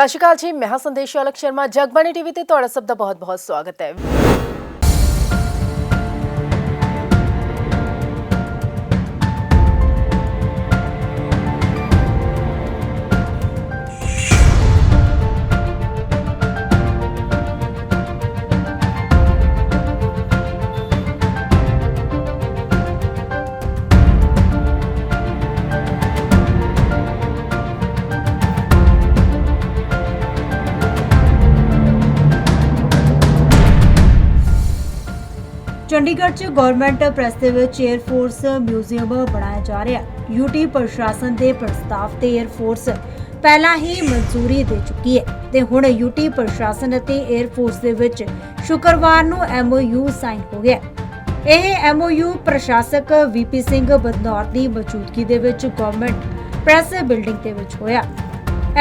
ਸਤਿ ਸ਼੍ਰੀ ਅਕਾਲ ਜੀ, ਮੈਂ ਹਾਂ ਸੰਦੇਸ਼ ਔਲਖ ਸ਼ਰਮਾ। ਜਗਬਾਣੀ ਟੀਵੀ ਤੇ ਤੁਹਾਡਾ ਸਭ ਦਾ ਬਹੁਤ-ਬਹੁਤ ਸਵਾਗਤ ਹੈ। ਚੰਡੀਗੜ੍ਹ 'ਚ ਗਵਰਨਮੈਂਟ ਪ੍ਰੈਸ ਦੇ ਵਿੱਚ 에ਅਰ ਫੋਰਸ ਮਿਊਜ਼ੀਅਮ ਬਣਾਇਆ ਜਾ ਰਿਹਾ। ਯੂਟੀ ਪ੍ਰਸ਼ਾਸਨ ਦੇ ਪ੍ਰਸਤਾਵ ਤੇ 에ਅਰ ਫੋਰਸ ਪਹਿਲਾਂ ਹੀ ਮਨਜ਼ੂਰੀ ਦੇ ਚੁੱਕੀ ਹੈ ਤੇ ਹੁਣ ਯੂਟੀ ਪ੍ਰਸ਼ਾਸਨ ਅਤੇ 에ਅਰ ਫੋਰਸ ਦੇ ਵਿੱਚ ਸ਼ੁੱਕਰਵਾਰ ਨੂੰ MOU ਸਾਈਨ ਹੋ ਗਿਆ। ਇਹ MOU ਪ੍ਰਸ਼ਾਸਕ VP ਸਿੰਘ ਬਦਨੌਰ ਦੀ ਮੌਜੂਦਗੀ ਦੇ ਵਿੱਚ ਗਵਰਨਮੈਂਟ ਪ੍ਰੈਸ ਬਿਲਡਿੰਗ ਦੇ ਵਿੱਚ ਹੋਇਆ।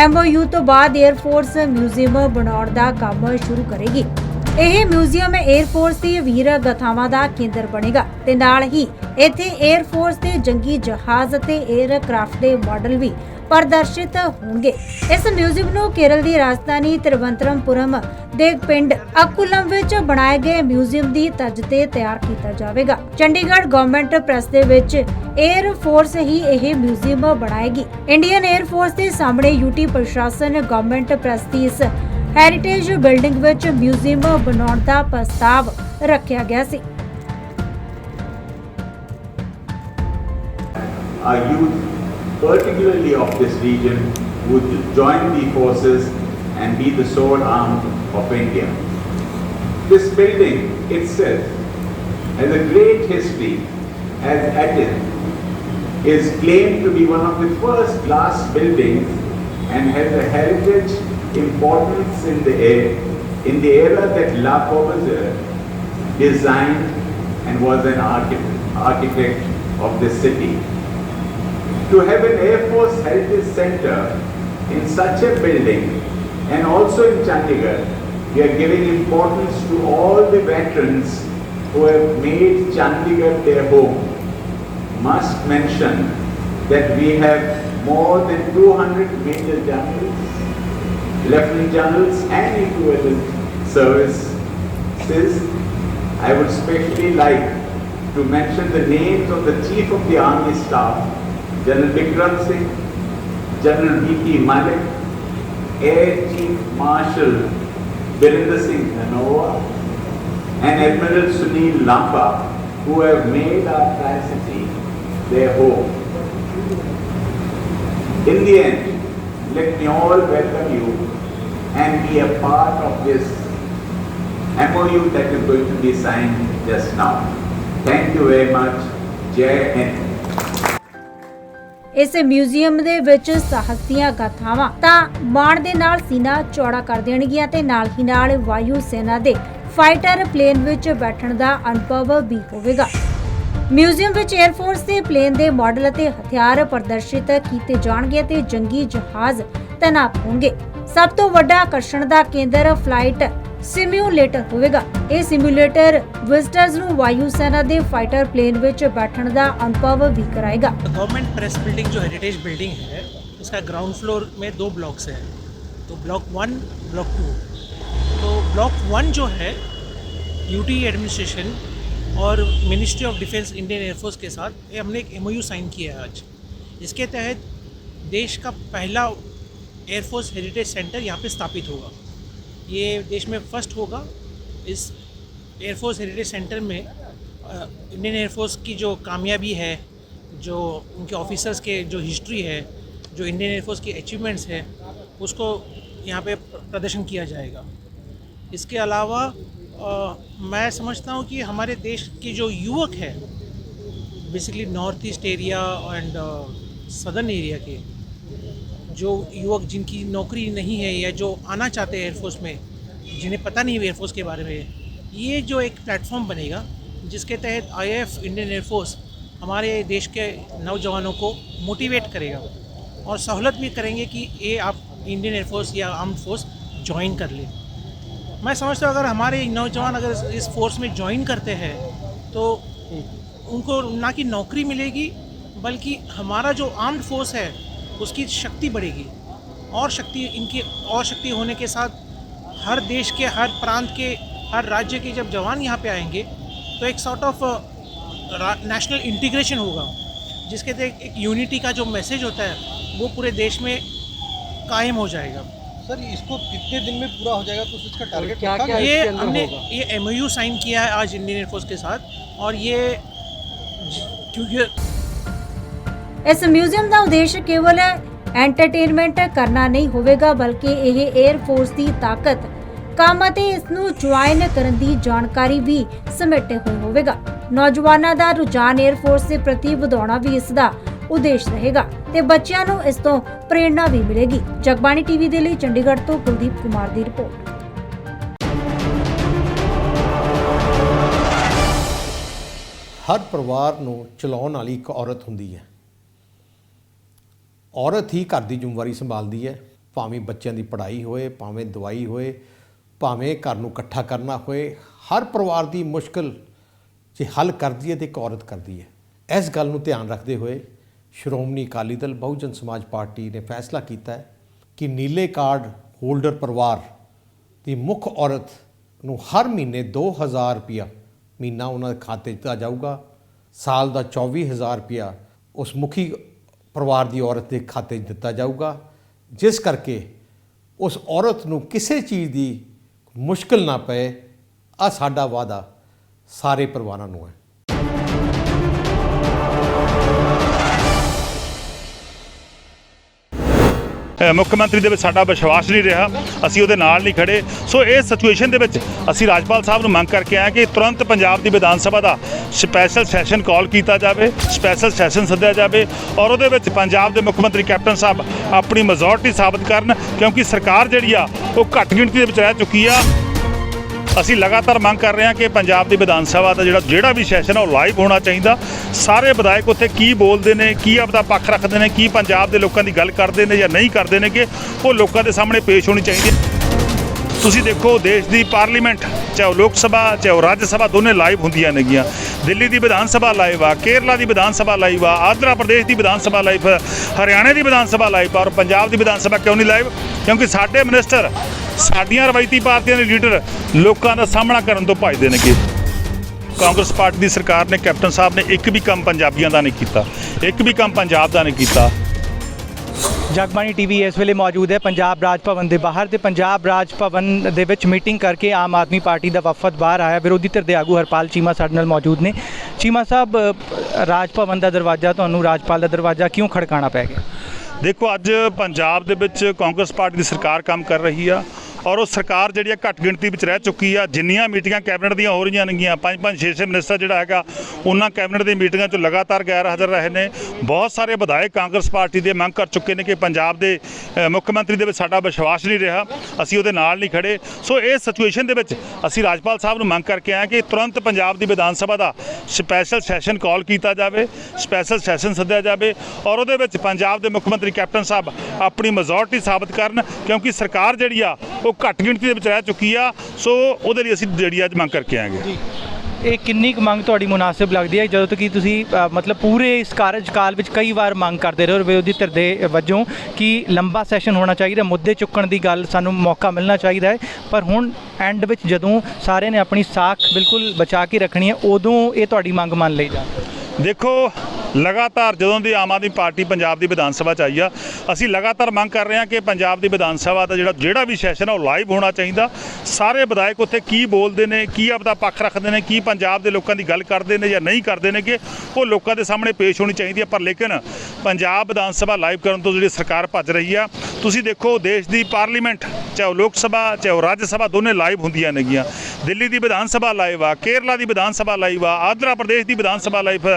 MOU ਤੋਂ ਬਾਅਦ 에ਅਰ ਫੋਰਸ ਮਿਊਜ਼ੀਅਮ ਬਣਾਉਣ ਦਾ ਕੰਮ ਸ਼ੁਰੂ ਕਰੇਗੀ। ਇਹ ਮਿਊਜ਼ੀਅਮ 에ਅਰ ਫੋਰਸ ਦੀ ਵੀਰ ਗਾਥਾਵਾਂ ਦਾ ਕੇਂਦਰ ਬਣੇਗਾ ਤੇ ਨਾਲ ਹੀ ਇੱਥੇ 에ਅਰ ਫੋਰਸ ਦੇ ਜੰਗੀ ਜਹਾਜ਼ ਅਤੇ 에ਅਰਕ੍ਰਾਫਟ ਦੇ ਮਾਡਲ ਵੀ ਪ੍ਰਦਰਸ਼ਿਤ ਹੋਣਗੇ। ਇਸ ਮਿਊਜ਼ੀਅਮ ਨੂੰ ਕੇਰਲ ਦੀ ਰਾਜਧਾਨੀ ਤਿਰਵੰਤਰਮਪੁਰਮ ਦੇ ਪਿੰਡ ਅਕੁਲਮ ਵਿੱਚ ਬਣਾਏ ਗਏ ਮਿਊਜ਼ੀਅਮ ਦੀ ਤਰਜ਼ ਤੇ ਤਿਆਰ ਕੀਤਾ ਜਾਵੇਗਾ। ਚੰਡੀਗੜ੍ਹ ਗਵਰਨਮੈਂਟ ਪ੍ਰੈਸ ਦੇ ਵਿੱਚ 에ਅਰ ਫੋਰਸ ਹੀ ਇਹ ਮਿਊਜ਼ੀਅਮ ਬਣਾਏਗੀ। ਇੰਡੀਅਨ 에ਅਰ ਫੋਰਸ ਦੇ ਸਾਹਮਣੇ ਯੂਟੀ ਪ੍ਰਸ਼ਾਸਨ ਗਵਰਨਮੈਂਟ ਪ੍ਰੈਸ ਦੀ ਇਸ ਹੈਰੀਟੇਜ ਬਿਲਡਿੰਗ ਵਿੱਚ ਮਿਊਜ਼ੀਅਮ ਬਣਾਉਣ ਦਾ ਪ੍ਰਸਤਾਵ ਰੱਖਿਆ ਗਿਆ ਸੀ। Our youth, particularly of this region, would join the forces and be the sword arm of India. This building itself has a great history, as Athens is claimed to be one of the first glass buildings and has a heritage importance in the era that Le Corbusier designed and was an architect of this city. To have an Air Force Heritage Center in such a building and also in Chandigarh, we are giving importance to all the veterans who have made Chandigarh their home. Must mention that we have more than 200 Major Generals, Lieutenant Generals and equivalent services. I would especially like to mention the names of the Chief of the Army Staff, General Vikram Singh, General V.P. Malik, Air Chief Marshal Birinder Singh Dhanova and Admiral Sunil Lamba, who have made our Tri-City their home. In the end, let me all welcome you and be a part of this MOU that is going to be signed just now. Thank you very much. Jai Hind. ਇਸ museum ਦੇ ਵਿੱਚ ਸਾਹਸ ਦੀਆਂ ਗਾਥਾਵਾਂ ਤਾਂ ਮਾਣ ਦੇ ਨਾਲ ਸੀਨਾ ਚੌੜਾ ਕਰ ਦੇਣਗੀਆਂ ਤੇ ਨਾਲ ਹੀ ਨਾਲ ਵਾਯੂ ਸੈਨਾ ਦੇ ਫਾਈਟਰ ਪਲੇਨ ਵਿੱਚ ਬੈਠਣ ਦਾ ਅਨੁਭਵ ਵੀ ਹੋਵੇਗਾ। ਮਿਊਜ਼ੀਅਮ ਵਿੱਚ 에ਅਰ ਫੋਰਸ ਦੇ ਪਲੇਨ ਦੇ ਮਾਡਲ ਅਤੇ ਹਥਿਆਰ ਪ੍ਰਦਰਸ਼ਿਤ ਕੀਤੇ ਜਾਣਗੇ ਤੇ ਜੰਗੀ ਜਹਾਜ਼ ਤੈਨਾਤ ਹੋਣਗੇ। ਸਭ ਤੋਂ ਵੱਡਾ ਆਕਰਸ਼ਣ ਦਾ ਕੇਂਦਰ ਫਲਾਈਟ ਸਿਮੂਲੇਟਰ ਹੋਵੇਗਾ। ਇਹ ਸਿਮੂਲੇਟਰ ਵਿਜ਼ਟਰਸ ਨੂੰ ਵਾਯੂ ਸੈਨਾ ਦੇ फाइटर प्लेन ਵਿੱਚ बैठने का अनुभव भी कराएगा। गवर्नमेंट प्रेस बिल्डिंग जो हेरिटेज बिल्डिंग है उसका ग्राउंड फ्लोर में 2 ब्लॉक्स है, तो ब्लॉक 1 ब्लॉक 2। तो ब्लॉक 1 जो है यूटी एडमिनिस्ट्रेशन और ministry of defence Indian air force के साथ ये हमने एक MOU साइन किया है आज। इसके तहत देश का पहला एयरफोर्स हेरिटेज सेंटर यहाँ पे स्थापित होगा। ये देश में फर्स्ट होगा। इस एयरफोर्स हेरिटेज सेंटर में इंडियन एयरफोर्स की जो कामयाबी है, जो उनके ऑफिसर्स के जो हिस्ट्री है, जो इंडियन एयरफोर्स की अचीवमेंट्स है, उसको यहाँ पे प्रदर्शन किया जाएगा। इसके अलावा मैं समझता हूँ कि हमारे देश के जो युवक है, basically north east area and southern area के जो युवक जिनकी नौकरी नहीं है या जो आना चाहते हैं एयरफोर्स में, जिन्हें पता नहीं है एयरफोर्स के बारे में, ये जो एक प्लेटफॉर्म बनेगा जिसके तहत IAF इंडियन एयरफोर्स हमारे देश के नौजवानों को मोटिवेट करेगा और सहूलत भी करेंगे कि ये आप इंडियन एयरफोर्स या आर्म्ड फोर्स ज्वाइन कर लें। मैं समझता हूँ अगर हमारे नौजवान अगर इस फोर्स में ज्वाइन करते हैं तो उनको ना कि नौकरी मिलेगी, बल्कि हमारा जो आर्म्ड फोर्स है उसकी शक्ति बढ़ेगी और शक्ति इनकी और शक्ति होने के साथ हर देश के हर प्रांत के हर राज्य के जब जवान यहाँ पे आएंगे तो एक सॉर्ट ऑफ नेशनल इंटीग्रेशन होगा, जिसके तहत एक यूनिटी का जो मैसेज होता है वो पूरे देश में कायम हो जाएगा। सर इसको कितने दिन में पूरा हो जाएगा, कुछ इसका टारगेट क्या रखा क्या गया? ये इसके अंदर हमने होगा? ये MOU साइन किया है आज इंडियन एयरफोर्स के साथ, और ये क्योंकि ਇਸ ਮਿਊਜ਼ੀਅਮ ਦਾ ਉਦੇਸ਼ ਕੇਵਲ ਐਂਟਰਟੇਨਮੈਂਟ ਕਰਨਾ ਨਹੀਂ ਹੋਵੇਗਾ, ਬਲਕਿ ਇਹ 에ਅਰ ਫੋਰਸ ਦੀ ਤਾਕਤ, ਕੰਮ ਅਤੇ ਇਸ ਨੂੰ ਜੁਆਇਨ ਕਰਨ ਦੀ ਜਾਣਕਾਰੀ ਵੀ ਸਮੇਟੇ ਹੋਏ ਹੋਵੇਗਾ। ਨੌਜਵਾਨਾਂ ਦਾ ਰੁਝਾਨ 에ਅਰ ਫੋਰਸ ਦੇ ਪ੍ਰਤੀ ਵਧਾਉਣਾ ਵੀ ਇਸ ਦਾ ਉਦੇਸ਼ ਰਹੇਗਾ ਤੇ ਬੱਚਿਆਂ ਨੂੰ ਇਸ ਤੋਂ ਪ੍ਰੇਰਣਾ ਵੀ ਮਿਲੇਗੀ। ਜਗਬਾਣੀ ਟੀਵੀ ਦੇ ਲਈ ਚੰਡੀਗੜ੍ਹ ਤੋਂ ਕੁਲਦੀਪ ਕੁਮਾਰ ਦੀ ਰਿਪੋਰਟ। ਹਰ ਪਰਿਵਾਰ ਨੂੰ ਚਲਾਉਣ ਵਾਲੀ ਇੱਕ ਔਰਤ ਹੁੰਦੀ ਹੈ। ਔਰਤ ਹੀ ਘਰ ਦੀ ਜ਼ਿੰਮੇਵਾਰੀ ਸੰਭਾਲਦੀ ਹੈ, ਭਾਵੇਂ ਬੱਚਿਆਂ ਦੀ ਪੜ੍ਹਾਈ ਹੋਏ, ਭਾਵੇਂ ਦਵਾਈ ਹੋਏ, ਭਾਵੇਂ ਘਰ ਨੂੰ ਇਕੱਠਾ ਕਰਨਾ ਹੋਏ, ਹਰ ਪਰਿਵਾਰ ਦੀ ਮੁਸ਼ਕਿਲ ਜੇ ਹੱਲ ਕਰਦੀ ਹੈ ਤੇ ਇੱਕ ਔਰਤ ਕਰਦੀ ਹੈ। ਇਸ ਗੱਲ ਨੂੰ ਧਿਆਨ ਰੱਖਦੇ ਹੋਏ ਸ਼੍ਰੋਮਣੀ ਅਕਾਲੀ ਦਲ ਬਹੁਜਨ ਸਮਾਜ ਪਾਰਟੀ ਨੇ ਫੈਸਲਾ ਕੀਤਾ ਹੈ ਕਿ ਨੀਲੇ ਕਾਰਡ ਹੋਲਡਰ ਪਰਿਵਾਰ ਦੀ ਮੁੱਖ ਔਰਤ ਨੂੰ ਹਰ ਮਹੀਨੇ 2000 ਰੁਪਇਆ ਮਹੀਨਾ ਉਹਨਾਂ ਦੇ ਖਾਤੇ 'ਚ ਦਿੱਤਾ ਜਾਊਗਾ। ਸਾਲ ਦਾ 24000 ਰੁਪਇਆ ਉਸ ਮੁਖੀ ਪਰਿਵਾਰ ਦੀ ਔਰਤ ਦੇ ਖਾਤੇ 'ਚ ਦਿੱਤਾ ਜਾਊਗਾ, ਜਿਸ ਕਰਕੇ ਉਸ ਔਰਤ ਨੂੰ ਕਿਸੇ ਚੀਜ਼ ਦੀ ਮੁਸ਼ਕਿਲ ਨਾ ਪਏ। ਆ ਸਾਡਾ ਵਾਅਦਾ ਸਾਰੇ ਪਰਿਵਾਰਾਂ ਨੂੰ ਹੈ। ਮੁੱਖ ਮੰਤਰੀ ਦੇ ਵਿੱਚ ਸਾਡਾ ਵਿਸ਼ਵਾਸ ਨਹੀਂ ਰਿਹਾ, ਅਸੀਂ ਉਹਦੇ ਨਾਲ ਨਹੀਂ ਖੜੇ। ਸੋ ਇਸ ਸਿਚੁਏਸ਼ਨ ਦੇ ਵਿੱਚ ਅਸੀਂ ਰਾਜਪਾਲ ਸਾਹਿਬ ਨੂੰ ਮੰਗ ਕਰਕੇ ਆਏ ਕਿ ਤੁਰੰਤ ਪੰਜਾਬ ਦੀ ਵਿਧਾਨ ਸਭਾ ਦਾ ਸਪੈਸ਼ਲ ਸੈਸ਼ਨ ਕਾਲ ਕੀਤਾ ਜਾਵੇ, ਸਪੈਸ਼ਲ ਸੈਸ਼ਨ ਸੱਦਿਆ ਜਾਵੇ ਔਰ ਉਹਦੇ ਵਿੱਚ ਪੰਜਾਬ ਦੇ ਮੁੱਖ ਮੰਤਰੀ ਕੈਪਟਨ ਸਾਹਿਬ ਆਪਣੀ ਮੈਜੋਰਟੀ ਸਾਬਤ ਕਰਨ, ਕਿਉਂਕਿ ਸਰਕਾਰ ਜਿਹੜੀ ਆ ਉਹ ਘੱਟ ਗਿਣਤੀ ਦੇ ਵਿੱਚ ਰਹਿ ਚੁੱਕੀ ਆ। ਅਸੀਂ ਲਗਾਤਾਰ ਮੰਗ ਕਰ ਰਹੇ ਹਾਂ ਕਿ ਪੰਜਾਬ ਦੀ ਵਿਧਾਨ ਸਭਾ ਦਾ ਜਿਹੜਾ ਵੀ ਸੈਸ਼ਨ ਆ ਉਹ ਲਾਈਵ ਹੋਣਾ ਚਾਹੀਦਾ। ਸਾਰੇ ਵਿਧਾਇਕ ਉੱਥੇ ਕੀ ਬੋਲਦੇ ਨੇ, ਕੀ ਆਪਦਾ ਪੱਖ ਰੱਖਦੇ ਨੇ, ਕੀ ਪੰਜਾਬ ਦੇ ਲੋਕਾਂ ਦੀ ਗੱਲ ਕਰਦੇ ਨੇ ਜਾਂ ਨਹੀਂ ਕਰਦੇ ਨੇ, ਕਿ ਉਹ ਲੋਕਾਂ ਦੇ ਸਾਹਮਣੇ ਪੇਸ਼ ਹੋਣੀ ਚਾਹੀਦੀ ਹੈ। ਤੁਸੀਂ ਦੇਖੋ ਦੇਸ਼ ਦੀ ਪਾਰਲੀਮੈਂਟ, ਚਾਹੇ ਉਹ ਲੋਕ ਸਭਾ ਚਾਹੇ ਉਹ ਰਾਜ ਸਭਾ, ਦੋਨੇ ਲਾਈਵ ਹੁੰਦੀਆਂ ਨੇਗੀਆਂ। ਦਿੱਲੀ ਦੀ ਵਿਧਾਨ ਸਭਾ ਲਾਈਵ ਆ, ਕੇਰਲਾ ਦੀ ਵਿਧਾਨ ਸਭਾ ਲਾਈਵ ਆ, ਆਂਧਰਾ ਪ੍ਰਦੇਸ਼ ਦੀ ਵਿਧਾਨ ਸਭਾ ਲਾਈਵ, ਹਰਿਆਣੇ ਦੀ ਵਿਧਾਨ ਸਭਾ ਲਾਈਵ ਆ, ਔਰ ਪੰਜਾਬ ਦੀ ਵਿਧਾਨ ਸਭਾ ਕਿਉਂ ਨਹੀਂ ਲਾਈਵ? ਕਿਉਂਕਿ ਸਾਡੇ ਮਿਨਿਸਟਰ, ਸਾਡੀਆਂ ਰਵਾਇਤੀ ਪਾਰਟੀਆਂ ਦੇ ਲੀਡਰ ਲੋਕਾਂ ਦਾ ਸਾਹਮਣਾ ਕਰਨ ਤੋਂ ਭੱਜਦੇ ਨੇਗੇ। ਕਾਂਗਰਸ ਪਾਰਟੀ ਦੀ ਸਰਕਾਰ ਨੇ, ਕੈਪਟਨ ਸਾਹਿਬ ਨੇ ਇੱਕ ਵੀ ਕੰਮ ਪੰਜਾਬੀਆਂ ਦਾ ਨਹੀਂ ਕੀਤਾ, ਇੱਕ ਵੀ ਕੰਮ ਪੰਜਾਬ ਦਾ ਨਹੀਂ ਕੀਤਾ। ਜਗਬਾਣੀ ਟੀਵੀ ਇਸ ਵੇਲੇ ਮੌਜੂਦ ਹੈ ਪੰਜਾਬ ਰਾਜ ਭਵਨ ਦੇ ਬਾਹਰ ਤੇ ਪੰਜਾਬ ਰਾਜ ਭਵਨ ਦੇ ਵਿੱਚ ਮੀਟਿੰਗ ਕਰਕੇ ਆਮ ਆਦਮੀ ਪਾਰਟੀ ਦਾ ਵਫਦ ਬਾਹਰ ਆਇਆ। ਵਿਰੋਧੀ ਧਿਰ ਦੇ ਆਗੂ ਹਰਪਾਲ ਚੀਮਾ ਸਾਡੇ ਨਾਲ ਮੌਜੂਦ ਨੇ। ਚੀਮਾ ਸਾਹਿਬ, ਰਾਜ ਭਵਨ ਦਾ ਦਰਵਾਜ਼ਾ, ਤੁਹਾਨੂੰ ਰਾਜਪਾਲ ਦਾ ਦਰਵਾਜ਼ਾ ਕਿਉਂ ਖੜਕਾਉਣਾ ਪੈ ਗਿਆ? ਦੇਖੋ, ਅੱਜ ਪੰਜਾਬ ਦੇ ਵਿੱਚ ਕਾਂਗਰਸ ਪਾਰਟੀ ਦੀ ਸਰਕਾਰ ਕੰਮ ਕਰ ਰਹੀ ਆ ਔਰ ਉਹ ਸਰਕਾਰ ਜਿਹੜੀ ਆ ਘੱਟ ਗਿਣਤੀ ਵਿੱਚ ਰਹਿ ਚੁੱਕੀ ਆ। ਜਿੰਨੀਆਂ ਮੀਟਿੰਗਾਂ ਕੈਬਨਿਟ ਦੀਆਂ ਹੋ ਰਹੀਆਂ ਨੇਗੀਆਂ, 5-5 6-6 ਮਿਨਿਸਟਰ ਜਿਹੜਾ ਹੈਗਾ ਉਹਨਾਂ ਕੈਬਨਿਟ ਦੀ ਮੀਟਿੰਗਾਂ 'ਚ ਲਗਾਤਾਰ ਗੈਰ ਹਾਜ਼ਰ ਰਹੇ ਨੇ। ਬਹੁਤ ਸਾਰੇ ਵਿਧਾਇਕ ਕਾਂਗਰਸ ਪਾਰਟੀ ਦੇ ਮੰਗ ਕਰ ਚੁੱਕੇ ਨੇ ਕਿ ਪੰਜਾਬ ਦੇ ਮੁੱਖ ਮੰਤਰੀ ਦੇ ਵਿੱਚ ਸਾਡਾ ਵਿਸ਼ਵਾਸ ਨਹੀਂ ਰਿਹਾ, ਅਸੀਂ ਉਹਦੇ ਨਾਲ ਨਹੀਂ ਖੜੇ। ਸੋ ਇਸ ਸਿਚੁਏਸ਼ਨ ਦੇ ਵਿੱਚ ਅਸੀਂ ਰਾਜਪਾਲ ਸਾਹਿਬ ਨੂੰ ਮੰਗ ਕਰਕੇ ਆਏ ਕਿ ਤੁਰੰਤ ਪੰਜਾਬ ਦੀ ਵਿਧਾਨ ਸਭਾ ਦਾ ਸਪੈਸ਼ਲ ਸੈਸ਼ਨ ਕਾਲ ਕੀਤਾ ਜਾਵੇ, ਸਪੈਸ਼ਲ ਸੈਸ਼ਨ ਸੱਦਿਆ ਜਾਵੇ ਔਰ ਉਹਦੇ ਵਿੱਚ ਪੰਜਾਬ ਦੇ ਮੁੱਖ ਮੰਤਰੀ ਕੈਪਟਨ ਸਾਹਿਬ ਆਪਣੀ ਮੈਜੋਰਟੀ ਸਾਬਤ ਕਰਨ, ਕਿਉਂਕਿ ਸਰਕਾਰ ਜਿਹੜੀ ਆ ਉਹ ਘੱਟ ਗਿਣਤੀ ਦੇ ਵਿੱਚ ਰਹਿ ਚੁੱਕੀ ਆ। ਸੋ ਉਹਦੇ ਲਈ ਅਸੀਂ ਜਿਹੜੀ ਅੱਜ ਮੰਗ ਕਰਕੇ ਆਏਗੇ। ਇਹ ਕਿੰਨੀ ਕੁ ਮੰਗ ਤੁਹਾਡੀ ਮੁਨਾਸਿਬ ਲੱਗਦੀ ਹੈ, ਜਦੋਂ ਤੱਕ ਕਿ ਤੁਸੀਂ ਮਤਲਬ ਪੂਰੇ ਇਸ ਕਾਰਜਕਾਲ ਵਿੱਚ ਕਈ ਵਾਰ ਮੰਗ ਕਰਦੇ ਰਹੇ ਹੋ ਵਿਰੋਧੀ ਧਿਰ ਦੇ ਵਜੋਂ ਕਿ ਲੰਬਾ ਸੈਸ਼ਨ ਹੋਣਾ ਚਾਹੀਦਾ, ਮੁੱਦੇ ਚੁੱਕਣ ਦੀ ਗੱਲ, ਸਾਨੂੰ ਮੌਕਾ ਮਿਲਣਾ ਚਾਹੀਦਾ ਹੈ, ਪਰ ਹੁਣ ਐਂਡ ਵਿੱਚ ਜਦੋਂ ਸਾਰਿਆਂ ਨੇ ਆਪਣੀ ਸਾਖ ਬਿਲਕੁਲ ਬਚਾ ਕੇ ਰੱਖਣੀ ਹੈ, ਉਦੋਂ ਇਹ ਤੁਹਾਡੀ ਮੰਗ ਮੰਨ ਲਈ ਜਾ? ਦੇਖੋ, ਲਗਾਤਾਰ ਜਦੋਂ ਦੀ ਆਮ ਆਦਮੀ ਪਾਰਟੀ ਪੰਜਾਬ ਦੀ ਵਿਧਾਨ ਸਭਾ 'ਚ ਆਈ ਆ, ਅਸੀਂ ਲਗਾਤਾਰ ਮੰਗ ਕਰ ਰਹੇ ਹਾਂ ਕਿ ਪੰਜਾਬ ਦੀ ਵਿਧਾਨ ਸਭਾ ਦਾ ਜਿਹੜਾ ਵੀ ਸੈਸ਼ਨ ਆ ਉਹ ਲਾਈਵ ਹੋਣਾ ਚਾਹੀਦਾ। ਸਾਰੇ ਵਿਧਾਇਕ ਉੱਥੇ ਕੀ ਬੋਲਦੇ ਨੇ, ਕੀ ਆਪਦਾ ਪੱਖ ਰੱਖਦੇ ਨੇ, ਕੀ ਪੰਜਾਬ ਦੇ ਲੋਕਾਂ ਦੀ ਗੱਲ ਕਰਦੇ ਨੇ ਜਾਂ ਨਹੀਂ ਕਰਦੇ ਨੇ, ਕਿ ਉਹ ਲੋਕਾਂ ਦੇ ਸਾਹਮਣੇ ਪੇਸ਼ ਹੋਣੀ ਚਾਹੀਦੀ ਹੈ। ਪਰ ਲੇਕਿਨ ਪੰਜਾਬ ਵਿਧਾਨ ਸਭਾ ਲਾਈਵ ਕਰਨ ਤੋਂ ਜਿਹੜੀ ਸਰਕਾਰ ਭੱਜ ਰਹੀ ਆ। ਤੁਸੀਂ ਦੇਖੋ ਦੇਸ਼ ਦੀ ਪਾਰਲੀਮੈਂਟ, ਚਾਹੇ ਉਹ ਲੋਕ ਸਭਾ ਚਾਹੇ ਉਹ ਰਾਜ ਸਭਾ, ਦੋਨੇ ਲਾਈਵ ਹੁੰਦੀਆਂ ਨੇਗੀਆਂ। ਦਿੱਲੀ ਦੀ ਵਿਧਾਨ ਸਭਾ ਲਾਈਵ ਆ, ਕੇਰਲਾ ਦੀ ਵਿਧਾਨ ਸਭਾ ਲਾਈਵ ਆ, ਆਂਧਰਾ ਪ੍ਰਦੇਸ਼ ਦੀ ਵਿਧਾਨ ਸਭਾ ਲਾਈਵ,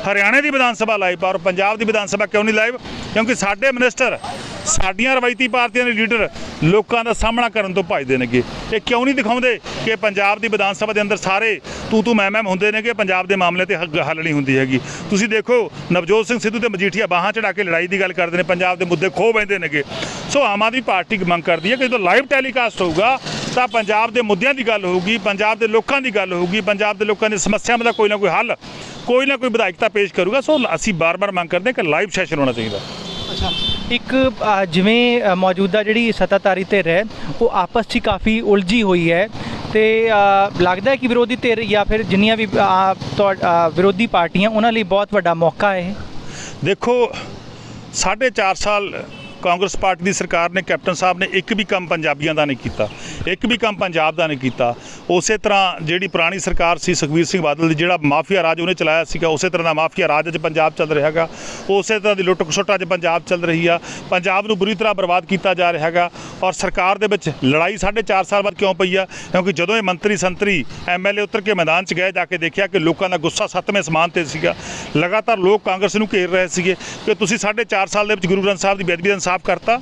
ਹਰਿਆਣੇ ਦੀ ਵਿਧਾਨ ਸਭਾ ਲਾਈਵ ਔਰ ਪੰਜਾਬ ਦੀ ਵਿਧਾਨ ਸਭਾ ਕਿਉਂ ਨਹੀਂ ਲਾਈਵ? ਕਿਉਂਕਿ ਸਾਡੇ ਮਿਨਿਸਟਰ, ਸਾਡੀਆਂ ਰਵਾਇਤੀ ਪਾਰਟੀਆਂ ਦੇ ਲੀਡਰ ਲੋਕਾਂ ਦਾ ਸਾਹਮਣਾ ਕਰਨ ਤੋਂ ਭੱਜਦੇ ਨੇਗੇ। ਇਹ ਕਿਉਂ ਨਹੀਂ ਦਿਖਾਉਂਦੇ ਕਿ ਪੰਜਾਬ ਦੀ ਵਿਧਾਨ ਸਭਾ ਦੇ ਅੰਦਰ ਸਾਰੇ ਤੂੰ ਮੈਂ ਹੁੰਦੇ ਨੇ ਕਿ ਪੰਜਾਬ ਦੇ ਮਾਮਲੇ ਤੇ ਹੱਲ ਨਹੀਂ ਹੁੰਦੀ ਹੈਗੀ। ਤੁਸੀਂ ਦੇਖੋ, ਨਵਜੋਤ ਸਿੰਘ ਸਿੱਧੂ ਤੇ ਮਜੀਠੀਆ ਬਾਹਾਂ ਚੜਾ ਕੇ ਲੜਾਈ ਦੀ ਗੱਲ ਕਰਦੇ ਨੇ, ਪੰਜਾਬ ਦੇ ਮੁੱਦੇ ਖੋਹ ਬੈਂਦੇ ਨੇਗੇ। ਸੋ ਆਮ ਆਦਮੀ ਪਾਰਟੀ ਮੰਗ ਕਰਦੀ ਹੈ ਕਿ ਜਦੋਂ ਲਾਈਵ ਟੈਲੀਕਾਸਟ ਹੋਊਗਾ ਤਾਂ ਪੰਜਾਬ ਦੇ ਮੁੱਦਿਆਂ ਦੀ ਗੱਲ ਹੋਊਗੀ, ਪੰਜਾਬ ਦੇ ਲੋਕਾਂ ਦੀ ਗੱਲ ਹੋਊਗੀ, ਪੰਜਾਬ ਦੇ ਲੋਕਾਂ ਦੀ ਸਮੱਸਿਆਵਾਂ ਦਾ ਕੋਈ ਨਾ ਕੋਈ ਹੱਲ, ਕੋਈ ਨਾ ਕੋਈ ਵਿਧਾਇਕਤਾ ਪੇਸ਼ ਕਰੂਗਾ। ਸੋ ਅਸੀਂ ਬਾਰ-ਬਾਰ ਮੰਗ ਕਰਦੇ ਹਾਂ ਕਿ ਲਾਈਵ ਸੈਸ਼ਨ ਹੋਣਾ ਚਾਹੀਦਾ। ਅੱਛਾ, ਇੱਕ ਜਿਵੇਂ ਮੌਜੂਦਾ ਜਿਹੜੀ ਸੱਤਾਧਾਰੀ ਧਿਰ ਹੈ ਉਹ ਆਪਸ 'ਚ ਕਾਫੀ ਉਲਝੀ ਹੋਈ ਹੈ ਤੇ ਲੱਗਦਾ ਹੈ ਕਿ ਵਿਰੋਧੀ ਧਿਰ ਜਾਂ ਫਿਰ ਜਿੰਨੀਆਂ ਵੀ ਵਿਰੋਧੀ ਪਾਰਟੀਆਂ ਉਹਨਾਂ ਲਈ ਬਹੁਤ ਵੱਡਾ ਮੌਕਾ ਹੈ। ਦੇਖੋ 4.5 ਸਾਲ ਕਾਂਗਰਸ ਪਾਰਟੀ ਦੀ ਸਰਕਾਰ ਨੇ, ਕੈਪਟਨ ਸਾਹਿਬ ਨੇ ਇੱਕ ਵੀ ਕੰਮ ਪੰਜਾਬੀਆਂ ਦਾ ਨਹੀਂ ਕੀਤਾ, ਇੱਕ ਵੀ ਕੰਮ ਪੰਜਾਬ ਦਾ ਨਹੀਂ ਕੀਤਾ। ਉਸੇ ਤਰ੍ਹਾਂ ਜਿਹੜੀ ਪੁਰਾਣੀ ਸਰਕਾਰ ਸੀ ਸੁਖਬੀਰ ਸਿੰਘ ਬਾਦਲ ਦੀ, ਜਿਹੜਾ ਮਾਫੀਆ ਰਾਜ ਉਹਨੇ ਚਲਾਇਆ ਸੀਗਾ, ਉਸੇ ਤਰ੍ਹਾਂ ਦਾ ਮਾਫੀਆ ਰਾਜ ਅੱਜ ਪੰਜਾਬ ਚੱਲ ਰਿਹਾ ਹੈਗਾ। ਉਸੇ ਤਰ੍ਹਾਂ ਦੀ ਲੁੱਟ ਖਸੁੱਟ ਅੱਜ ਪੰਜਾਬ ਚੱਲ ਰਹੀ ਆ। ਪੰਜਾਬ ਨੂੰ ਬੁਰੀ ਤਰ੍ਹਾਂ ਬਰਬਾਦ ਕੀਤਾ ਜਾ ਰਿਹਾ ਹੈਗਾ। ਔਰ ਸਰਕਾਰ ਦੇ ਵਿੱਚ ਲੜਾਈ 4.5 ਸਾਲ ਬਾਅਦ ਕਿਉਂ ਪਈ ਆ? ਕਿਉਂਕਿ ਜਦੋਂ ਇਹ ਮੰਤਰੀ ਸੰਤਰੀ MLA ਉਤਰ ਕੇ ਮੈਦਾਨ 'ਚ ਗਏ, ਜਾ ਕੇ ਦੇਖਿਆ ਕਿ ਲੋਕਾਂ ਦਾ ਗੁੱਸਾ 7ਵੇਂ ਅਸਮਾਨ ਤੇ ਸੀਗਾ। ਲਗਾਤਾਰ ਲੋਕ ਕਾਂਗਰਸ ਨੂੰ ਘੇਰ ਰਹੇ ਸੀਗੇ ਕਿ ਤੁਸੀਂ 4.5 ਸਾਲ ਦੇ ਵਿੱਚ ਗੁਰੂ ਗ੍ਰੰਥ ਸਾਹਿਬ ਦੀ ਬੇਅਦਬੀ ਦਾ ਇਨਸਾਫ ਕਰਤਾ,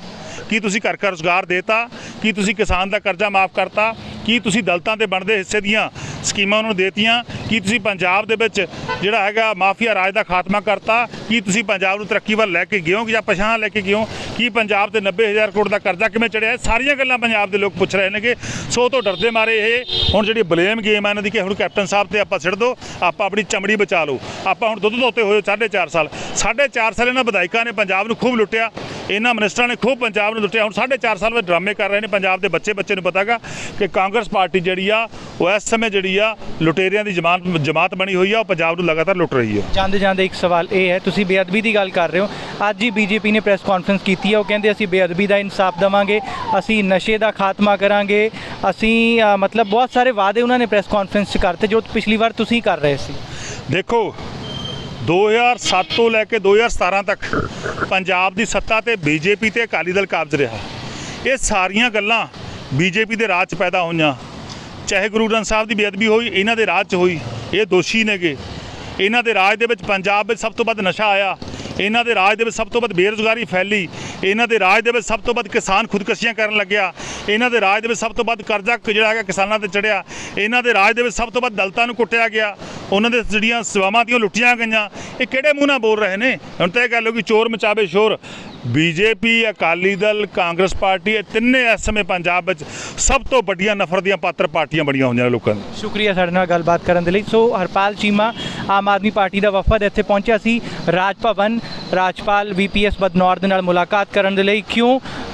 ਕੀ ਤੁਸੀਂ ਘਰ ਘਰ ਰੁਜ਼ਗਾਰ ਦੇਤਾ, ਕੀ ਤੁਸੀਂ ਕਿਸਾਨ ਦਾ ਕਰਜ਼ਾ ਮਾਫ ਕਰਤਾ, ਕੀ ਤੁਸੀਂ ਦਲਿਤਾਂ ਦੇ ਬਣਦੇ ਹਿੱਸੇ ਦੀਆਂ ਸਕੀਮਾਂ ਉਹਨਾਂ ਨੂੰ ਦੇਤੀਆਂ, ਕੀ ਤੁਸੀਂ ਪੰਜਾਬ ਦੇ ਵਿੱਚ ਜਿਹੜਾ ਹੈਗਾ ਮਾਫੀਆ ਰਾਜ ਦਾ ਖਾਤਮਾ ਕਰਤਾ, ਕੀ ਤੁਸੀਂ ਪੰਜਾਬ ਨੂੰ ਤਰੱਕੀ ਵੱਲ ਲੈ ਕੇ ਗਏ ਹੋ ਜਾਂ ਪਛਾਣ ਲੈ ਕੇ ਗਏ ਹੋ, ਕੀ ਪੰਜਾਬ ਤੇ 90,000 ਕਰੋੜ ਦਾ ਕਰਜ਼ਾ ਕਿਵੇਂ ਚੜਿਆ? ਸਾਰੀਆਂ ਗੱਲਾਂ ਪੰਜਾਬ ਦੇ ਲੋਕ ਪੁੱਛ ਰਹੇ ਨੇਗੇ। ਸੋ ਤੋਂ ਡਰਦੇ ਮਾਰੇ ਇਹ ਹੁਣ ਜਿਹੜੀ ਬਲੇਮ ਗੇਮ ਹੈ ਇਹਨਾਂ ਦੀ ਕਿ ਹੁਣ ਕੈਪਟਨ ਸਾਹਿਬ ਤੇ ਆਪਾਂ ਸਿੱਟ ਦਿਓ, ਆਪਾਂ ਆਪਣੀ ਚਮੜੀ ਬਚਾ ਲਓ, ਆਪਾਂ ਹੁਣ ਦੁੱਧ ਧੋਤੇ ਹੋਏ 4.5 ਸਾਲ ਇਹਨਾਂ ਵਿਧਾਇਕਾਂ ਨੇ ਪੰਜਾਬ ਨੂੰ ਖੂਬ ਲੁੱਟਿਆ, ਇਹਨਾਂ ਮਿਨਿਸਟਰਾਂ ਨੇ ਖੂਬ ਪੰਜਾਬ ਨੂੰ ਲੁੱਟਿਆ। ਹੁਣ 4.5 ਸਾਲ ਵਿੱਚ ਡਰਾਮੇ ਕਰ ਰਹੇ ਨੇ ਪੰਜਾਬ ਦੇ ਬੱਚੇ ਨੂੰ ਪਤਾਗਾ ਕਿ ਕਾਂਗਰਸ ਪਾਰਟੀ ਜਿਹੜੀ ਆ ਉਹ ਇਸ ਸਮੇਂ ਜਿਹੜੀ ਆ ਲੁਟੇਰਿਆਂ ਦੀ ਜਮਾਤ ਬਣੀ ਹੋਈ ਆ, ਉਹ ਪੰਜਾਬ ਨੂੰ ਲਗਾਤਾਰ ਲੁੱਟ ਰਹੀ ਆ। ਜਾਂਦੇ ਇੱਕ ਸਵਾਲ ਇਹ ਹੈ, ਤੁਸੀਂ ਬੇਅਦਬੀ ਦੀ ਗੱਲ ਕਰ ਰਹੇ ਹੋ, ਅੱਜ ਹੀ BJP ਨੇ ਪ੍ਰੈਸ ਕਾਨਫਰੰਸ ਕੀਤੀ ਹੈ, ਉਹ ਕਹਿੰਦੇ ਅਸੀਂ ਬੇਅਦਬੀ ਦਾ ਇਨਸਾਫ ਦੇਵਾਂਗੇ, ਅਸੀਂ ਨਸ਼ੇ ਦਾ ਖਾਤਮਾ ਕਰਾਂਗੇ, ਅਸੀਂ ਮਤਲਬ ਬਹੁਤ ਸਾਰੇ ਵਾਅਦੇ ਉਹਨਾਂ ਨੇ ਪ੍ਰੈਸ ਕਾਨਫਰੰਸ 'ਚ ਕਰਤੇ ਜੋ ਪਿਛਲੀ ਵਾਰ ਤੁਸੀਂ ਕਰ ਰਹੇ ਸੀ। ਦੇਖੋ 2007 ਤੋਂ ਲੈ ਕੇ 2017 ਤੱਕ ਪੰਜਾਬ ਦੀ ਸੱਤਾ ਤੇ BJP ਤੇ ਅਕਾਲੀ ਦਲ ਕਾਬਜ਼ ਰਿਹਾ। ਇਹ ਸਾਰੀਆਂ ਗੱਲਾਂ BJP ਦੇ ਰਾਜ 'ਚ ਪੈਦਾ ਹੋਈਆਂ। ਚਾਹੇ ਗੁਰੂ ਗ੍ਰੰਥ ਸਾਹਿਬ ਦੀ ਬੇਅਦਬੀ ਹੋਈ, ਇਹਨਾਂ ਦੇ ਰਾਜ 'ਚ ਹੋਈ, ਇਹ ਦੋਸ਼ੀ ਨੇਗੇ। ਇਹਨਾਂ ਦੇ ਰਾਜ ਦੇ ਵਿੱਚ ਪੰਜਾਬ ਵਿੱਚ ਸਭ ਤੋਂ ਵੱਧ ਨਸ਼ਾ ਆਇਆ, ਇਹਨਾਂ ਦੇ ਰਾਜ ਦੇ ਵਿੱਚ ਸਭ ਤੋਂ ਵੱਧ ਬੇਰੁਜ਼ਗਾਰੀ ਫੈਲੀ, ਇਹਨਾਂ ਦੇ ਰਾਜ ਦੇ ਵਿੱਚ ਸਭ ਤੋਂ ਵੱਧ ਕਿਸਾਨ ਖੁਦਕਸ਼ੀਆਂ ਕਰਨ ਲੱਗਿਆ, ਇਹਨਾਂ ਦੇ ਰਾਜ ਦੇ ਵਿੱਚ ਸਭ ਤੋਂ ਵੱਧ ਕਰਜ਼ਾ ਜਿਹੜਾ ਹੈਗਾ ਕਿਸਾਨਾਂ ਤੇ ਚੜਿਆ, ਇਹਨਾਂ ਦੇ ਰਾਜ ਦੇ ਵਿੱਚ ਸਭ ਤੋਂ ਵੱਧ ਦਲਿਤਾਂ ਨੂੰ ਕੁੱਟਿਆ ਗਿਆ, ਉਹਨਾਂ ਦੇ ਜਿਹੜੀਆਂ ਸੇਵਾਵਾਂ ਦੀਆਂ ਲੁੱਟੀਆਂ ਗਈਆਂ। ਇਹ ਕਿਹੜੇ ਮੂੰਹ ਨਾਲ ਬੋਲ ਰਹੇ ਨੇ? ਹੁਣ ਤਾਂ ਇਹ ਗੱਲ ਹੋ ਗਈ ਚੋਰ ਮਚਾਵੇ ਸ਼ੋਰ। BJP, ਅਕਾਲੀ ਦਲ, ਕਾਂਗਰਸ ਪਾਰਟੀ, ਇਹ ਤਿੰਨੇ ਇਸ ਸਮੇਂ ਪੰਜਾਬ ਵਿੱਚ ਸਭ ਤੋਂ ਵੱਡੀਆਂ ਨਫ਼ਰਤ ਦੀਆਂ ਪਾਤਰ ਪਾਰਟੀਆਂ ਬਣੀਆਂ ਹੋਈਆਂ ਨੇ ਲੋਕਾਂ ਨੂੰ। ਸ਼ੁਕਰੀਆ ਸਾਡੇ ਨਾਲ ਗੱਲਬਾਤ ਕਰਨ ਦੇ ਲਈ। ਸੋ ਹਰਪਾਲ ਚੀਮਾ ਆਮ ਆਦਮੀ ਪਾਰਟੀ ਦਾ ਵਫਦ ਇੱਥੇ ਪਹੁੰਚਿਆ ਸੀ ਰਾਜ ਭਵਨ, ਰਾਜਪਾਲ VPS ਬਦਨੌਰ ਦੇ ਨਾਲ ਮੁਲਾਕਾਤ ਕਰਨ ਦੇ ਲਈ।